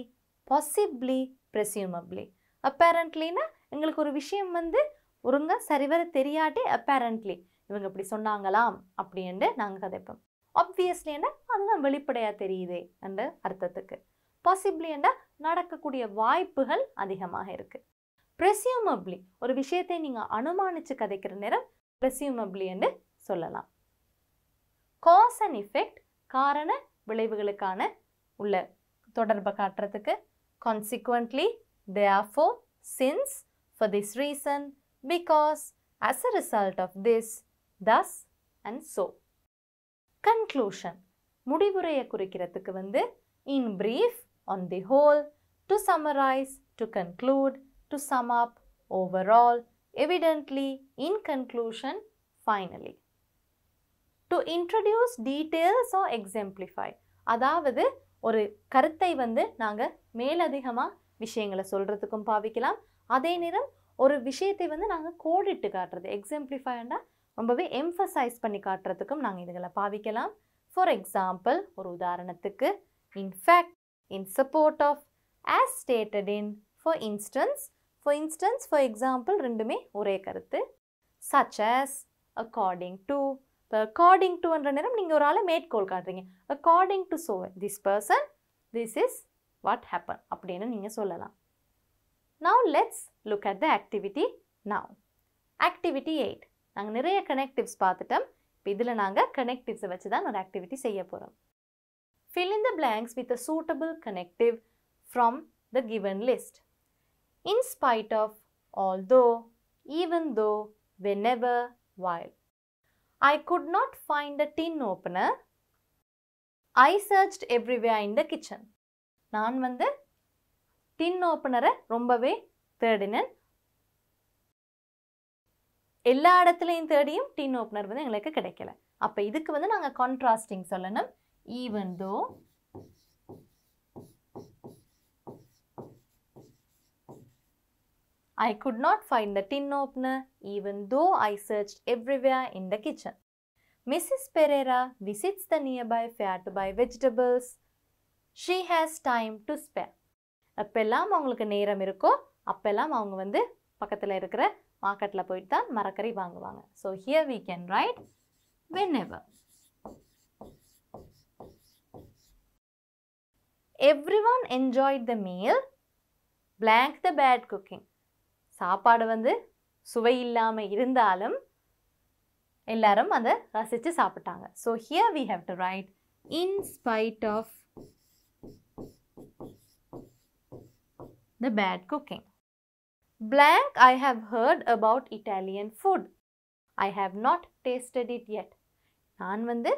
possibly, presumably. Apparentlyனா எங்களுக்கு ஒரு விஷயம் வந்து ஒருங்க சரிவர தெரியாட்டி apparently இவங்க இப்படி சொன்னாங்களாம் அப்படின்ட்டு நாங்கள் கதைப்போம். Obviously அதுதான் வெளிப்படையாக தெரியுதே என்ற அர்த்தத்துக்கு. Possibly நடக்கக்கூடிய வாய்ப்புகள் அதிகமாக இருக்கு. Presumably ஒரு விஷயத்தை நீங்கள் அனுமானித்து கதைக்கிற நேரம் presumably என்று சொல்லலாம். Cause and effect காரண விளைவுகளுக்கான உள்ள தொடர்பை காட்டுறதுக்கு consequently, therefore, since, for this reason, because, as a result of this, thus and so. Conclusion. முடிவுரையை குறிக்கிறதுக்கு வந்து in brief, on the whole, to summarize, to conclude, to sum up, overall, evidently, in conclusion, finally. To introduce details or exemplify. அதாவது ஒரு கருத்தை வந்து நாங்கள் மேலதிகமாக விஷயங்களை சொல்கிறதுக்கும் பாவிக்கலாம். அதே நேரம் ஒரு விஷயத்தை வந்து நாங்கள் கோடிட்டு காட்டுறது எக்ஸாம்பிளிஃபைண்டா ரொம்பவே எம்ஃபசைஸ் பண்ணி காட்டுறதுக்கும் நாங்கள் இதுகளை பாவிக்கலாம். ஃபார் எக்ஸாம்பிள், ஒரு உதாரணத்துக்கு in fact, in support of, as stated in, for instance, for example ரெண்டுமே ஒரே கருத்து. such as, according to. according to என்ற நேரம் நீங்கள் ஒரு ஆளை மேற்கோள் காட்டுறீங்க. according to so this person, this is what happened அப்படின்னு நீங்கள் சொல்லலாம். now let's look at the activity now. activity 8. நாங்கள் நிறைய connectives பார்த்துட்டோம். இப்போ இதில் நாங்கள் connectives வச்சு தான் ஒரு activity செய்ய போகிறோம். fill in the blanks with a suitable connective from the given list. in spite of, although, even though, whenever, while. I could not find a tin opener. I searched everywhere in the kitchen. நான் வந்து tin opener ரொம்பவே தேடினேன். எல்லா இடத்துலையும் தேடியும் tin opener வந்து எங்களுக்கு கிடைக்கல. அப்போ இதுக்கு வந்து நாங்கள் contrasting சொல்லணும். even though, I could not find the tin opener even though I searched everywhere in the kitchen. Mrs. Pereira visits the nearby fair to buy vegetables. She has time to spare. அப்பெல்லாம் அவங்களுக்கு நேரம் இருக்கோ அப்பெல்லாம் அவங்க வந்து பக்கத்தில் இருக்கிற மார்க்கெட்டில் போயிட்டு தான் மரக்கறி வாங்குவாங்க. So here we can write whenever. Everyone enjoyed the meal. Blank the bad cooking. சாப்பாடு வந்து சுவை இல்லாமல் இருந்தாலும் எல்லாரும் அதை ரசித்து சாப்பிட்டாங்க. So here we have to write in spite of the bad cooking. Blank I have heard about Italian food. I have not tasted it yet. நான் வந்து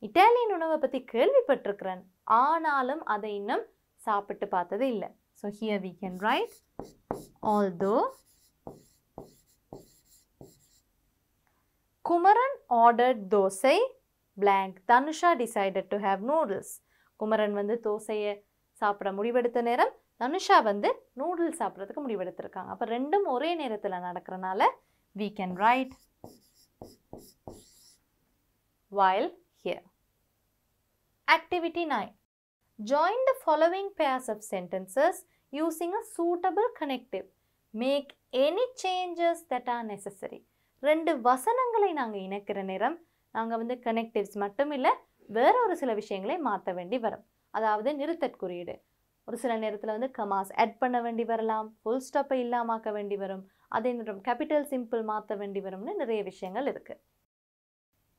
இட்டாலியன் உணவை பற்றி கேள்விப்பட்டிருக்கிறேன், ஆனாலும் அதை இன்னும் சாப்பிட்டு பார்த்தது இல்லை. So here we can write although Kumaran ordered dosai, blank Tanusha decided to have noodles. Kumaran வந்து தோசையை சாப்பிட முடிவெடுத்த நேரம் தனுஷா வந்து நூடுல்ஸ் சாப்பிட்றதுக்கு முடிவெடுத்திருக்காங்க. அப்போ ரெண்டும் ஒரே நேரத்தில் நடக்கிறனால we can write while here. Activity 9. Join the following pairs of sentences using a suitable connective. Make any changes that are necessary. ரெண்டு வசனங்களை நாங்கள் இணைக்கிற நேரம் நாங்கள் வந்து கனெக்டிவ்ஸ் மட்டும் இல்லை வேற ஒரு சில விஷயங்களை மாற்ற வேண்டி வரும். அதாவது நிறுத்தற் குறியீடு ஒரு சில நேரத்தில் வந்து கமாஸ் ஆட் பண்ண வேண்டி வரலாம், ஃபுல் ஸ்டாப்பை இல்லாமாக்க வேண்டி வரும், அதே நேரம் கேபிட்டல் சிம்பிள் மாற்ற வேண்டி வரும்னு நிறைய விஷயங்கள் இருக்குது.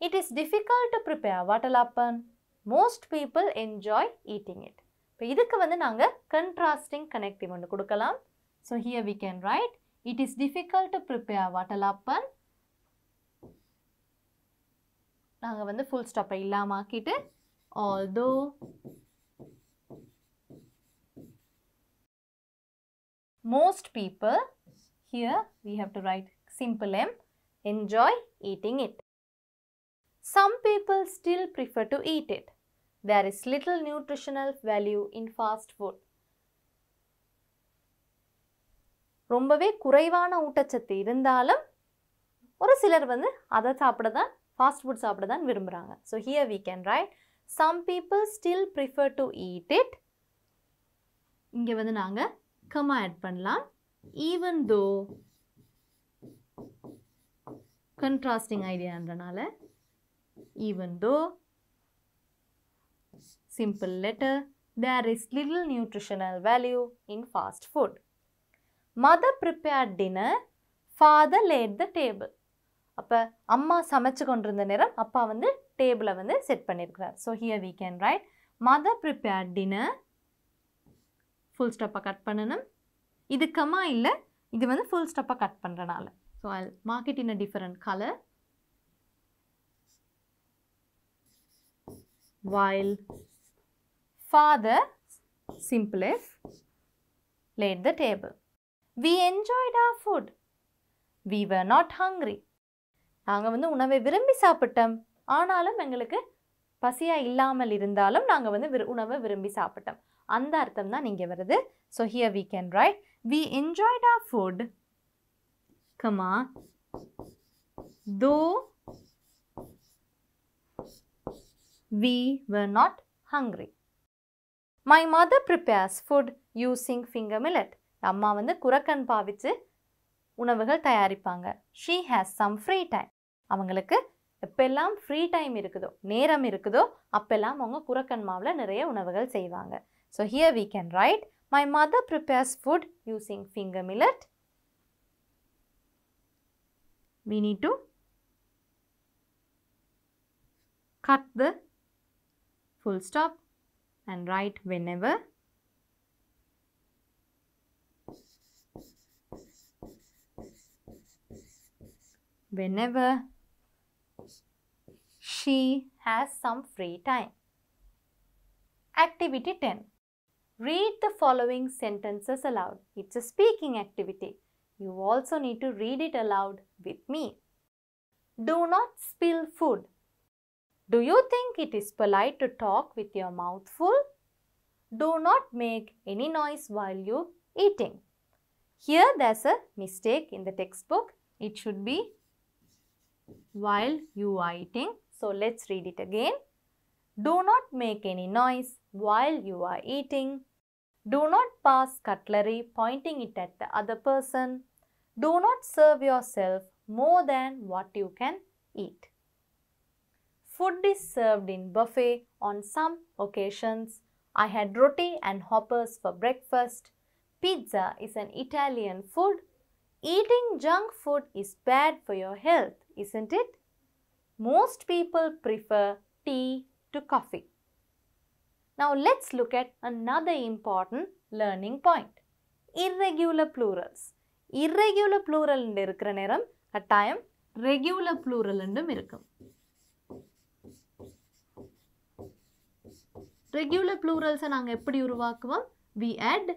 It is difficult to prepare watalappan. Most people enjoy eating it. இப்போ இதுக்கு வந்து நாங்கள் கன்ட்ராஸ்டிங் கனெக்டிவ் ஒன்று கொடுக்கலாம். So here we can write it is difficult to prepare watalappan. நாங்கள் வந்து ஃபுல் ஸ்டாப்பை இல்லாமல் ஆக்கிட்டு although most people, here we have to write simple m, enjoy eating it. Some people still prefer to eat it. there is little nutritional value in fast food. ரொம்பவே குறைவான ஊட்டச்சத்து இருந்தாலும் ஒரு சிலர் வந்து அதை சாப்பிட தான் ஃபாஸ்ட் ஃபுட் சாப்பிட தான் விரும்புகிறாங்க. So here we can write some people still prefer to eat it. இங்கே வந்து நாங்கள் கமா ஆட் பண்ணலாம். even though contrasting ஐடியான்றனால even though simple letter there is little nutritional value in fast food. Mother prepared dinner, father laid the table. அப்போ அம்மா சமைச்சு கொண்டிருந்த நேரம் அப்பா வந்து டேபிளை வந்து செட் பண்ணியிருக்கிறார். So here we can write mother prepared dinner, full ஸ்டாப்பாக கட் பண்ணணும். இது கமா இல்லை, இது வந்து ஃபுல் ஸ்டாப்பாக கட் பண்ணுறனால. So I'll mark it in a different color. While father, simple F, laid the table. We enjoyed our food. We were not hungry. நாங்கள் வந்து உணவை விரும்பி சாப்பிட்டோம், ஆனாலும் எங்களுக்கு பசியாக இல்லாமல் இருந்தாலும் நாங்கள் வந்து உணவை விரும்பி சாப்பிட்டோம். அந்த அர்த்தம் தான் இங்கே வருது. So here we can write we enjoyed our food, though we were not hungry. My mother prepares food using finger millet. அம்மா வந்து குரக்கன் பாவிச்சு உணவுகள் தயாரிப்பாங்க. She has some free time. அவங்களுக்கு எப்பெல்லாம் ஃப்ரீ டைம் இருக்குதோ, நேரம் இருக்குதோ, அப்பெல்லாம் அவங்க குரக்கன் மாவில் நிறைய உணவுகள் செய்வாங்க. So here we can write my mother prepares food using finger millet. We need to cut the full stop and write whenever she has some free time. Activity 10. Read the following sentences aloud. It's a speaking activity. You also need to read it aloud with me. Do not spill food. Do you think it is polite to talk with your mouth full? Do not make any noise while you eating. Here there's a mistake in the textbook. It should be while you are eating. So let's read it again. Do not make any noise while you are eating. Do not pass cutlery pointing it at the other person. Do not serve yourself more than what you can eat. Food is served in buffet on some occasions. I had roti and hoppers for breakfast. Pizza is an Italian food. Eating junk food is bad for your health, isn't it? Most people prefer tea to coffee. Now let's look at another important learning point. Irregular plurals. Irregular plural இருக்கிற நேரம் கட்டாயம் regular plural என்றும் இருக்கும். Regular plurals நாங்கள் எப்படி உருவாக்குவோம்? We add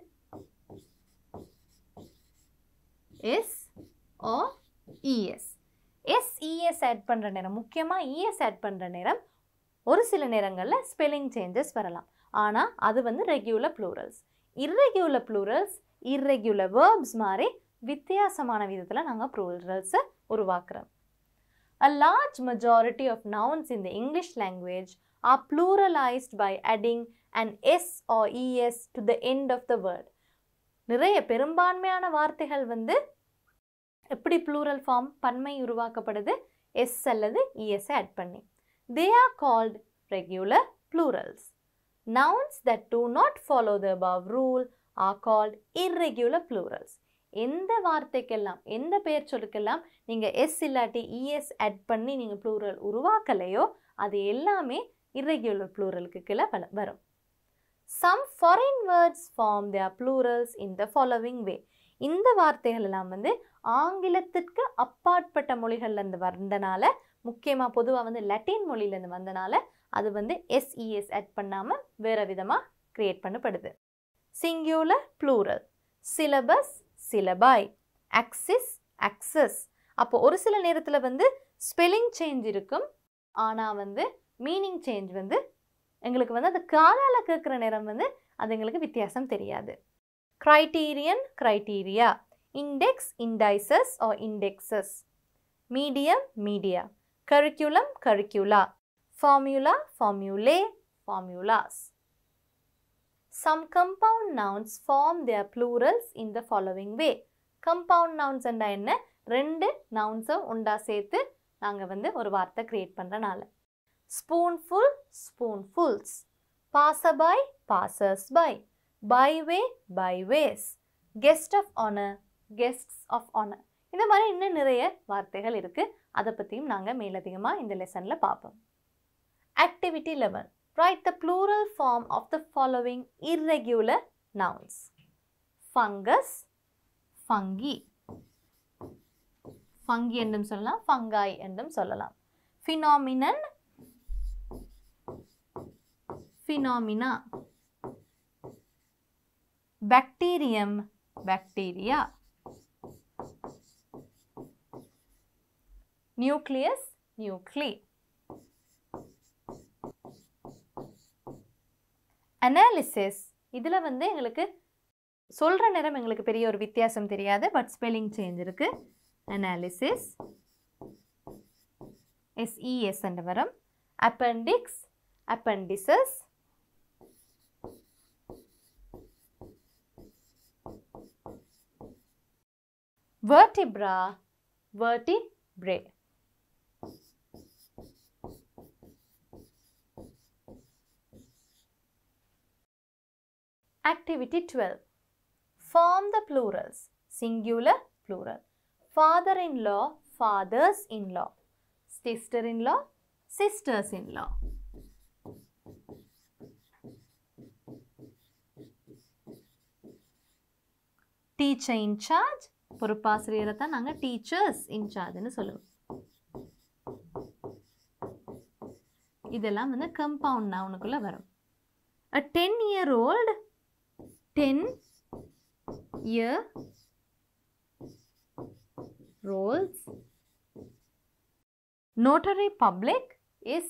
S or ES. SES add பண்ணுற நேரம், முக்கியமாக ES ஆட் பண்ணுற நேரம் ஒரு சில நேரங்களில் ஸ்பெல்லிங் சேஞ்சஸ் வரலாம். ஆனால் அது வந்து regular plurals. Irregular plurals irregular verbs மாதிரி வித்தியாசமான விதத்தில் நாங்கள் ப்ளூரல்ஸை உருவாக்குறோம். A large majority of nouns in the English language are pluralized by adding an S or ES to the end of the word. நிறைய பெரும்பான்மையான வார்த்தைகள் வந்து எப்படி ப்ளூரல் ஃபார்ம் பன்மை உருவாக்கப்படுது? எஸ் அல்லது இஎஸ் ஆட் பண்ணி. They are called regular plurals. Nouns that do not follow the above rule are called irregular plurals. எந்த வார்த்தைக்கெல்லாம், எந்த பெயர் சொல்லுக்கெல்லாம் நீங்கள் எஸ் இல்லாட்டி இஎஸ் ஆட் பண்ணி நீங்கள் ப்ளூரல் உருவாக்கலையோ அது எல்லாமே irregular pluralக்கு கீழே வரும். Some foreign words form their plurals in the following way. இந்த வார்த்தைகள் எல்லாம் வந்து ஆங்கிலத்திற்கு அப்பாற்பட்ட மொழிகள்லேருந்து வந்தனால, முக்கியமாக பொதுவாக வந்து லட்டின் மொழியிலேருந்து வந்தனால அது வந்து எஸ்இஎஸ் ஆட் பண்ணாமல் வேறு விதமாக க்ரியேட் பண்ணப்படுது. Singular plural, syllabus syllabi, axis axes. அப்போ ஒரு சில நேரத்தில் வந்து ஸ்பெல்லிங் சேஞ்ச் இருக்கும், ஆனால் வந்து மீனிங் சேஞ்ச் வந்து எங்களுக்கு வந்து அது காதால கேட்குற நேரம் வந்து அது எங்களுக்கு வித்தியாசம் தெரியாது. Criterion, criteria. Index, indices or indexes. Medium, media. Curriculum, curricula. Formula, formulae, formulas. Some compound nouns form their plurals in the following way. Compound nouns என்றா என்ன? ரெண்டு nouns-ஐ ஒன்றா சேர்த்து நாங்கள் வந்து ஒரு வார்த்தை கிரியேட் பண்ணுறனால. Spoonful, spoonfuls. Passerby, passers-by. Byway, byways. Guest of honor, guests of honor. இந்த மாதிரி இன்னும் நிறைய வார்த்தைகள் இருக்குது. அதை பற்றியும் நாங்கள் மேலதிகமாக இந்த லெசனில் பார்ப்போம். Activity 11. Write the plural form of the following irregular nouns. Fungus, fungi. Fungi என்றும் சொல்லலாம், fungi என்றும் சொல்லலாம். Phenomenon, phenomena. Bacterium, bacteria. Nucleus, nuclei. Analysis. இதில் வந்து எங்களுக்கு சொல்கிற நேரம் எங்களுக்கு பெரிய ஒரு வித்தியாசம் தெரியாது, பட் ஸ்பெல்லிங் சேஞ்ச் இருக்கு. Analysis, SES என்ற வரும். Appendix, appendices. Vertebra, vertebrae. Activity 12. Form the plurals. Singular, plural. Father-in-law, fathers-in-law. Sister-in-law, sisters-in-law. Teacher in charge. பொறுப்பாசிரியரை தான் நாங்கள் டீச்சர்ஸ் இன் சார்ஜ்னு சொல்லுவோம். இதெல்லாம் வந்து கம்பவுண்ட் நவுனுக்குள்ள வரும். A 10-year-old, 10-year-olds. Notary public is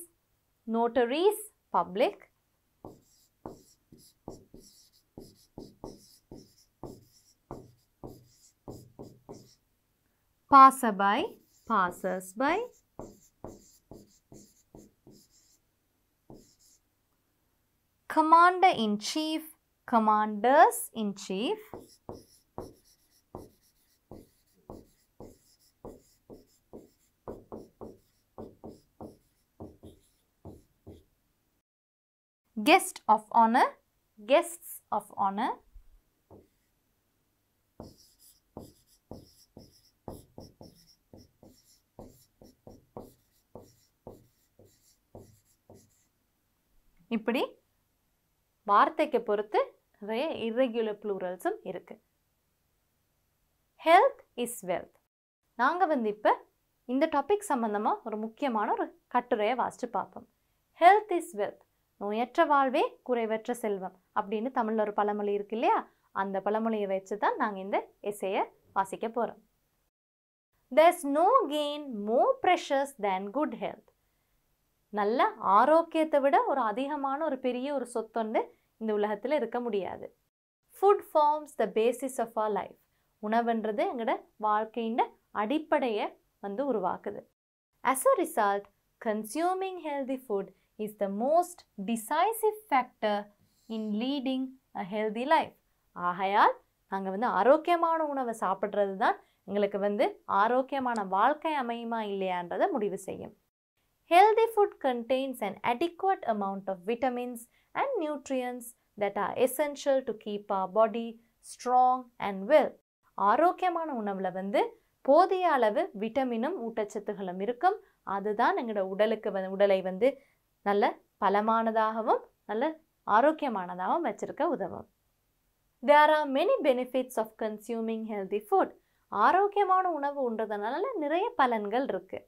notaries public. Passerby, passers-by. Commander-in-chief, commanders-in-chief. Guest of honor, guests of honor. இப்படி வார்த்தைக்கு பொறுத்து நிறைய irregular pluralsம் இருக்கு. Health is wealth. நாங்கள் வந்து இப்போ இந்த டாபிக் சம்பந்தமாக ஒரு முக்கியமான ஒரு கட்டுரையை வாசித்து பார்ப்போம். Health is wealth. நோயற்ற வாழ்வே குறைவற்ற செல்வம் அப்படின்னு தமிழில் ஒரு பழமொழி இருக்கு இல்லையா? அந்த பழமொழியை வச்சு தான் நாங்கள் இந்த எஸ்ஸையை வாசிக்க போகிறோம். There's no gain more precious than good health. நல்ல ஆரோக்கியத்தை விட ஒரு அதிகமான ஒரு பெரிய ஒரு சொத்தொண்டு இந்த உலகத்தில் இருக்க முடியாது. Food forms the basis of our life. உணவுன்றது எங்களோட வாழ்க்கையின் அடிப்படையை வந்து உருவாக்குது. As a result, consuming healthy food is the most decisive factor in leading a healthy life. ஆகையால் நாங்கள் வந்து ஆரோக்கியமான உணவை சாப்பிட்றது தான் எங்களுக்கு வந்து ஆரோக்கியமான வாழ்க்கை அமையுமா இல்லையான்றதை முடிவு செய்யும். Healthy food contains an adequate amount of vitamins and nutrients that are essential to keep our body strong and well. ஆரோக்கியமான உணவில் வந்து போதிய அளவு விட்டமினும் ஊட்டச்சத்துகளும் இருக்கும். அதுதான் எங்களோட உடலை வந்து நல்ல பலமானதாகவும் நல்ல ஆரோக்கியமானதாகவும் வச்சிருக்க உதவும். There are many benefits of consuming healthy food. ஆரோக்கியமான உணவு உண்றதுனால நிறைய பலன்கள் இருக்கு.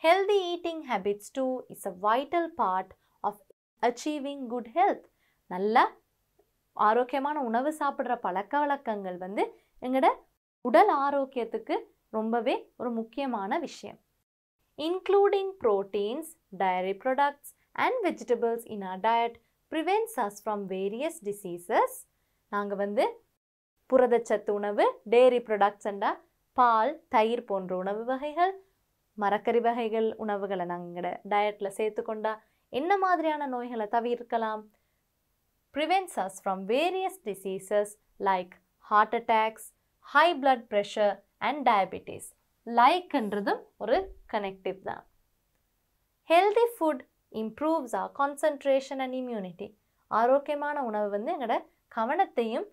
Healthy eating habits too is a vital part of achieving good health. நல்ல ஆரோக்கியமான உணவு சாப்பிட்ற பழக்க வழக்கங்கள் வந்து எங்களோட உடல் ஆரோக்கியத்துக்கு ரொம்பவே ஒரு முக்கியமான விஷயம். Including proteins, dairy products and vegetables in our diet prevents us from various diseases. நாங்க வந்து புரதச்சத்து உணவு, dairy products and பால், தயிர் போன்ற உணவு வகைகள், மரக்கறி வகைகள் உணவுகளை நாங்கள் டயட்டில் சேர்த்துக்கொண்டா என்ன மாதிரியான நோய்களை தவிர்க்கலாம்? prevents us from various diseases like heart attacks, high blood pressure and diabetes. லைக்ன்றதும் ஒரு கனெக்டிவ் தான். healthy food improves our concentration and immunity. ஆரோக்கியமான உணவு வந்து எங்களோட கவனத்தையும்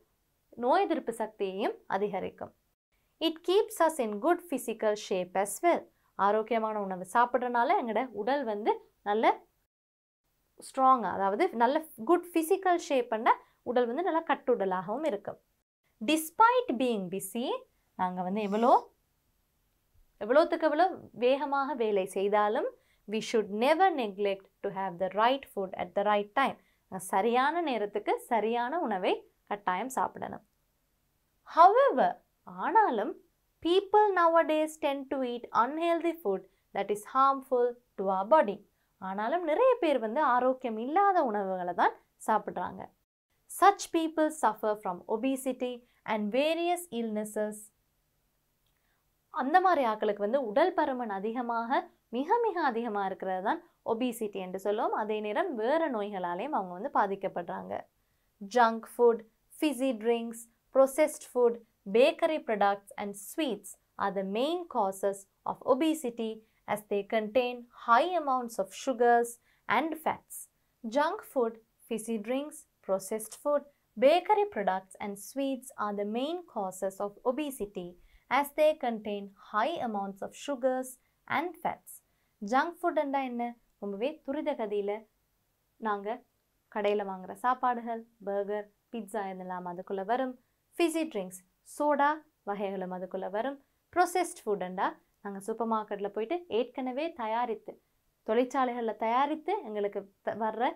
நோய் எதிர்ப்பு சக்தியையும் அதிகரிக்கும். it keeps us in good physical shape as well. ஆரோக்கியமான உணவு சாப்பிட்றனால எங்களோட உடல் வந்து நல்ல ஸ்ட்ராங்காக, அதாவது நல்ல குட் ஃபிசிக்கல் ஷேப் பண்ண உடல் வந்து நல்லா கட்டுடலாகவும் இருக்கும். டிஸ்பைட் பீயிங் பிஸி, நாங்கள் வந்து எவ்வளோத்துக்கு எவ்வளோ வேகமாக வேலை செய்தாலும் we should never neglect to have the right food at the right time. சரியான நேரத்துக்கு சரியான உணவை கட்டாயம் சாப்பிடணும். however, ஆனாலும் people nowadays tend to eat unhealthy food that is harmful to our body. ஆனாலும் நிறைய பேர் வந்து ஆரோக்கியம் இல்லாத உணவுகளை தான் சாப்பிட்றாங்க. such people suffer from obesity and various illnesses. அந்த மாதிரி ஆட்களுக்கு வந்து உடல் பருமன் மிக மிக அதிகமாக இருக்கிறது தான் ஒபிசிட்டி என்று சொல்லுவோம். அதே நேரம் வேறு நோய்களாலேயும் அவங்க வந்து பாதிக்கப்படுறாங்க. Junk food, fizzy drinks, processed food, bakery products and sweets are the main causes of obesity as they contain high amounts of sugars and fats. Junk food, fizzy drinks, processed food, bakery products and sweets are the main causes of obesity as they contain high amounts of sugars and fats. Junk food என்றா என்ன? ரொம்பவே துரித கதியில் நாங்கள் கடையில் வாங்குகிற சாப்பாடுகள், பர்கர், பிட்ஸா இதெல்லாம் அதுக்குள்ளே வரும். fizzy drinks, சோடா வகைகளும் அதுக்குள்ளே வரும். processed food என்றா நாங்கள் சூப்பர் மார்க்கெட்டில் போயிட்டு ஏற்கனவே தயாரித்து, தொழிற்சாலைகளில் தயாரித்து எங்களுக்கு வர்ற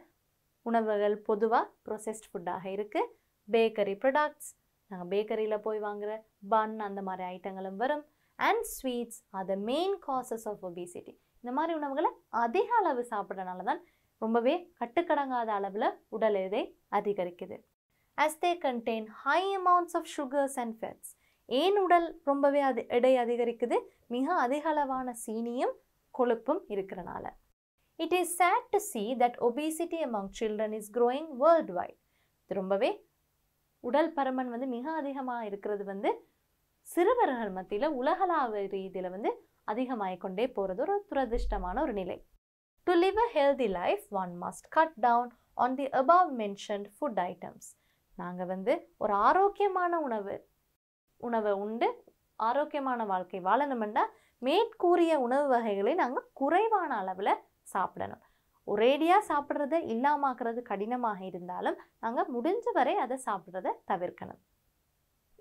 உணவுகள் பொதுவாக ப்ரொசஸ்ட் ஃபுட்டாக இருக்குது. பேக்கரி ப்ராடக்ட்ஸ், நாங்கள் பேக்கரியில் போய் வாங்குகிற பன் அந்த மாதிரி ஐட்டங்களும் வரும். And sweets are the main causes of obesity. இந்த மாதிரி உணவுகளை அதிக அளவு சாப்பிட்றனால தான் ரொம்பவே கட்டுக்கடங்காத அளவில் உடல் எடை அதிகரிக்குது. as they contain high amounts of sugars and fats. ஏன் உடல் ரொம்பவே எடை அதிகரிக்குது? மிக அதிக அளவான சீனியும் கொழுப்பும் இருக்கிறனால. It is sad to see that obesity among children is growing worldwide. இது ரொம்பவே உடல் பருமன் வந்து மிக அதிகமாக இருக்கிறது வந்து சிறுவர்கள் மத்தியில் உலகளாவிய ரீதியில் வந்து அதிகமாகிக்கொண்டே போகிறது ஒரு துரதிர்ஷ்டமான ஒரு நிலை. To live a healthy life, one must cut down on the above mentioned food items. நாங்கள் வந்து ஒரு ஆரோக்கியமான உணவை உண்டு ஆரோக்கியமான வாழ்க்கை வாழணுமெண்டா மேற்கூறிய உணவு வகைகளை நாங்கள் குறைவான அளவில் சாப்பிடணும். ஒரேடியாக சாப்பிட்றத இல்லாமாக்குறது கடினமாக இருந்தாலும் நாங்கள் முடிஞ்ச வரை அதை சாப்பிட்றத தவிர்க்கணும்.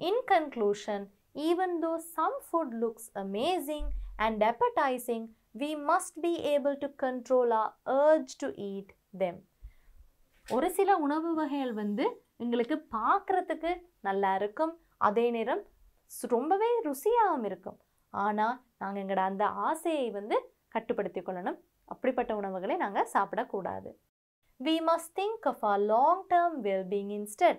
In conclusion, even though some food looks amazing and appetizing, we must be able to control our urge to eat them. ஒரு சில உணவு வகைகள் வந்து எங்களுக்கு பார்க்குறதுக்கு நல்லா இருக்கும், அதே நேரம் ரொம்பவே ருசியாகவும் இருக்கும். ஆனால் நாங்கள் எங்களோட அந்த ஆசையை வந்து கட்டுப்படுத்தி கொள்ளணும். அப்படிப்பட்ட உணவுகளை நாங்கள் சாப்பிடக்கூடாது. We must think of our long-term well-being instead.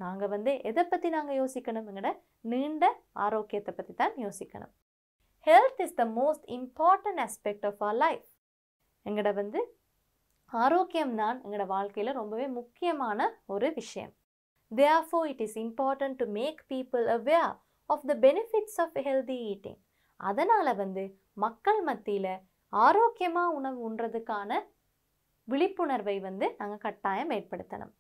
நாங்கள் வந்து எதை பற்றி நாங்கள் யோசிக்கணும்? எங்களோட நீண்ட ஆரோக்கியத்தை பற்றி தான் யோசிக்கணும். Health is the most important aspect of our life. எங்களோட வந்து ஆரோக்கியம்தான் எங்களோட வாழ்க்கையில் ரொம்பவே முக்கியமான ஒரு விஷயம். Therefore, it is important to make people aware of the benefits of healthy eating. அதனால் வந்து மக்கள் மத்தியில் ஆரோக்கியமாக உணவு உண்றதுக்கான விழிப்புணர்வை வந்து நாங்கள் கட்டாயம் ஏற்படுத்தணும்.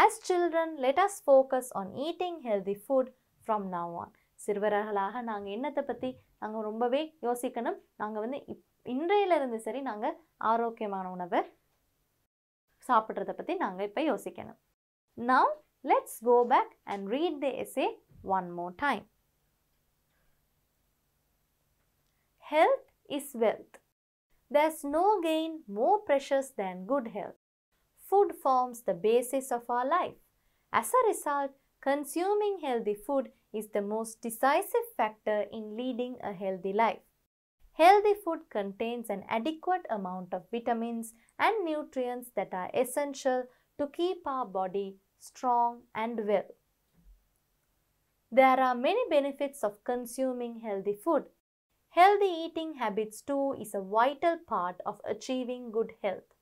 As children, let us focus on eating healthy food from now on. சிறுவர்களாக நாங்கள் என்னத்தை பற்றி நாங்கள் ரொம்பவே யோசிக்கணும். நாங்கள் வந்து இன்றையிலிருந்து சரி நாங்கள் ஆரோக்கியமான உணவை சாப்பிட்றத பற்றி நாங்கள் இப்போ யோசிக்கணும். Now, let's go back and read the essay one more time. Health is wealth. There's no gain more precious than good health. Food forms the basis of our life. As a result, consuming healthy food is the most decisive factor in leading a healthy life. Healthy food contains an adequate amount of vitamins and nutrients that are essential to keep our body strong and well. There are many benefits of consuming healthy food. Healthy eating habits too is a vital part of achieving good health.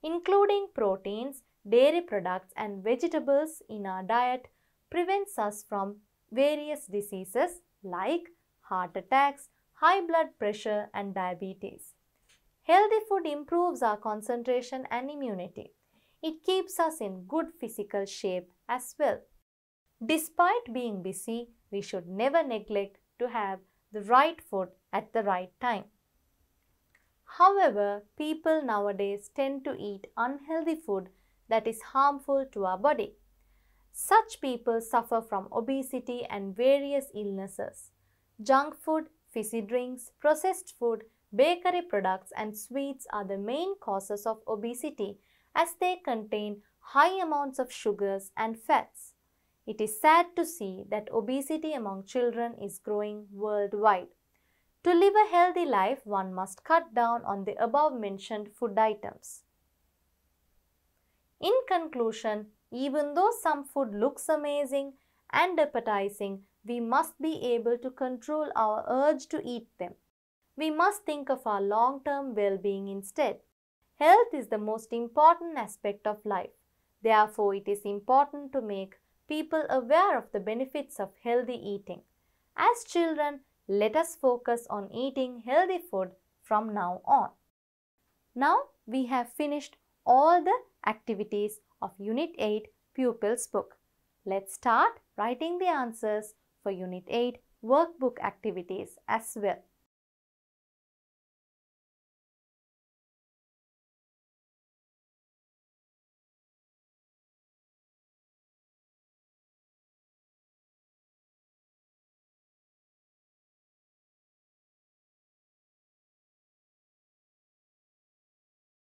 Including proteins, dairy products and vegetables in our diet prevents us from various diseases like heart attacks, high blood pressure and diabetes. Healthy food improves our concentration and immunity. It keeps us in good physical shape as well. Despite being busy, we should never neglect to have the right food at the right time. However, people nowadays tend to eat unhealthy food that is harmful to our body. Such people suffer from obesity and various illnesses. Junk food, fizzy drinks, processed food, bakery products and sweets are the main causes of obesity as they contain high amounts of sugars and fats. It is sad to see that obesity among children is growing worldwide. To live a healthy life, one must cut down on the above-mentioned food items. In conclusion, even though some food looks amazing and appetizing, we must be able to control our urge to eat them. We must think of our long-term well-being instead. Health is the most important aspect of life. Therefore, it is important to make people aware of the benefits of healthy eating. As children, let us focus on eating healthy food from now on. Now we have finished all the activities of Unit 8 Pupils book. Let's start writing the answers for Unit 8 workbook activities as well.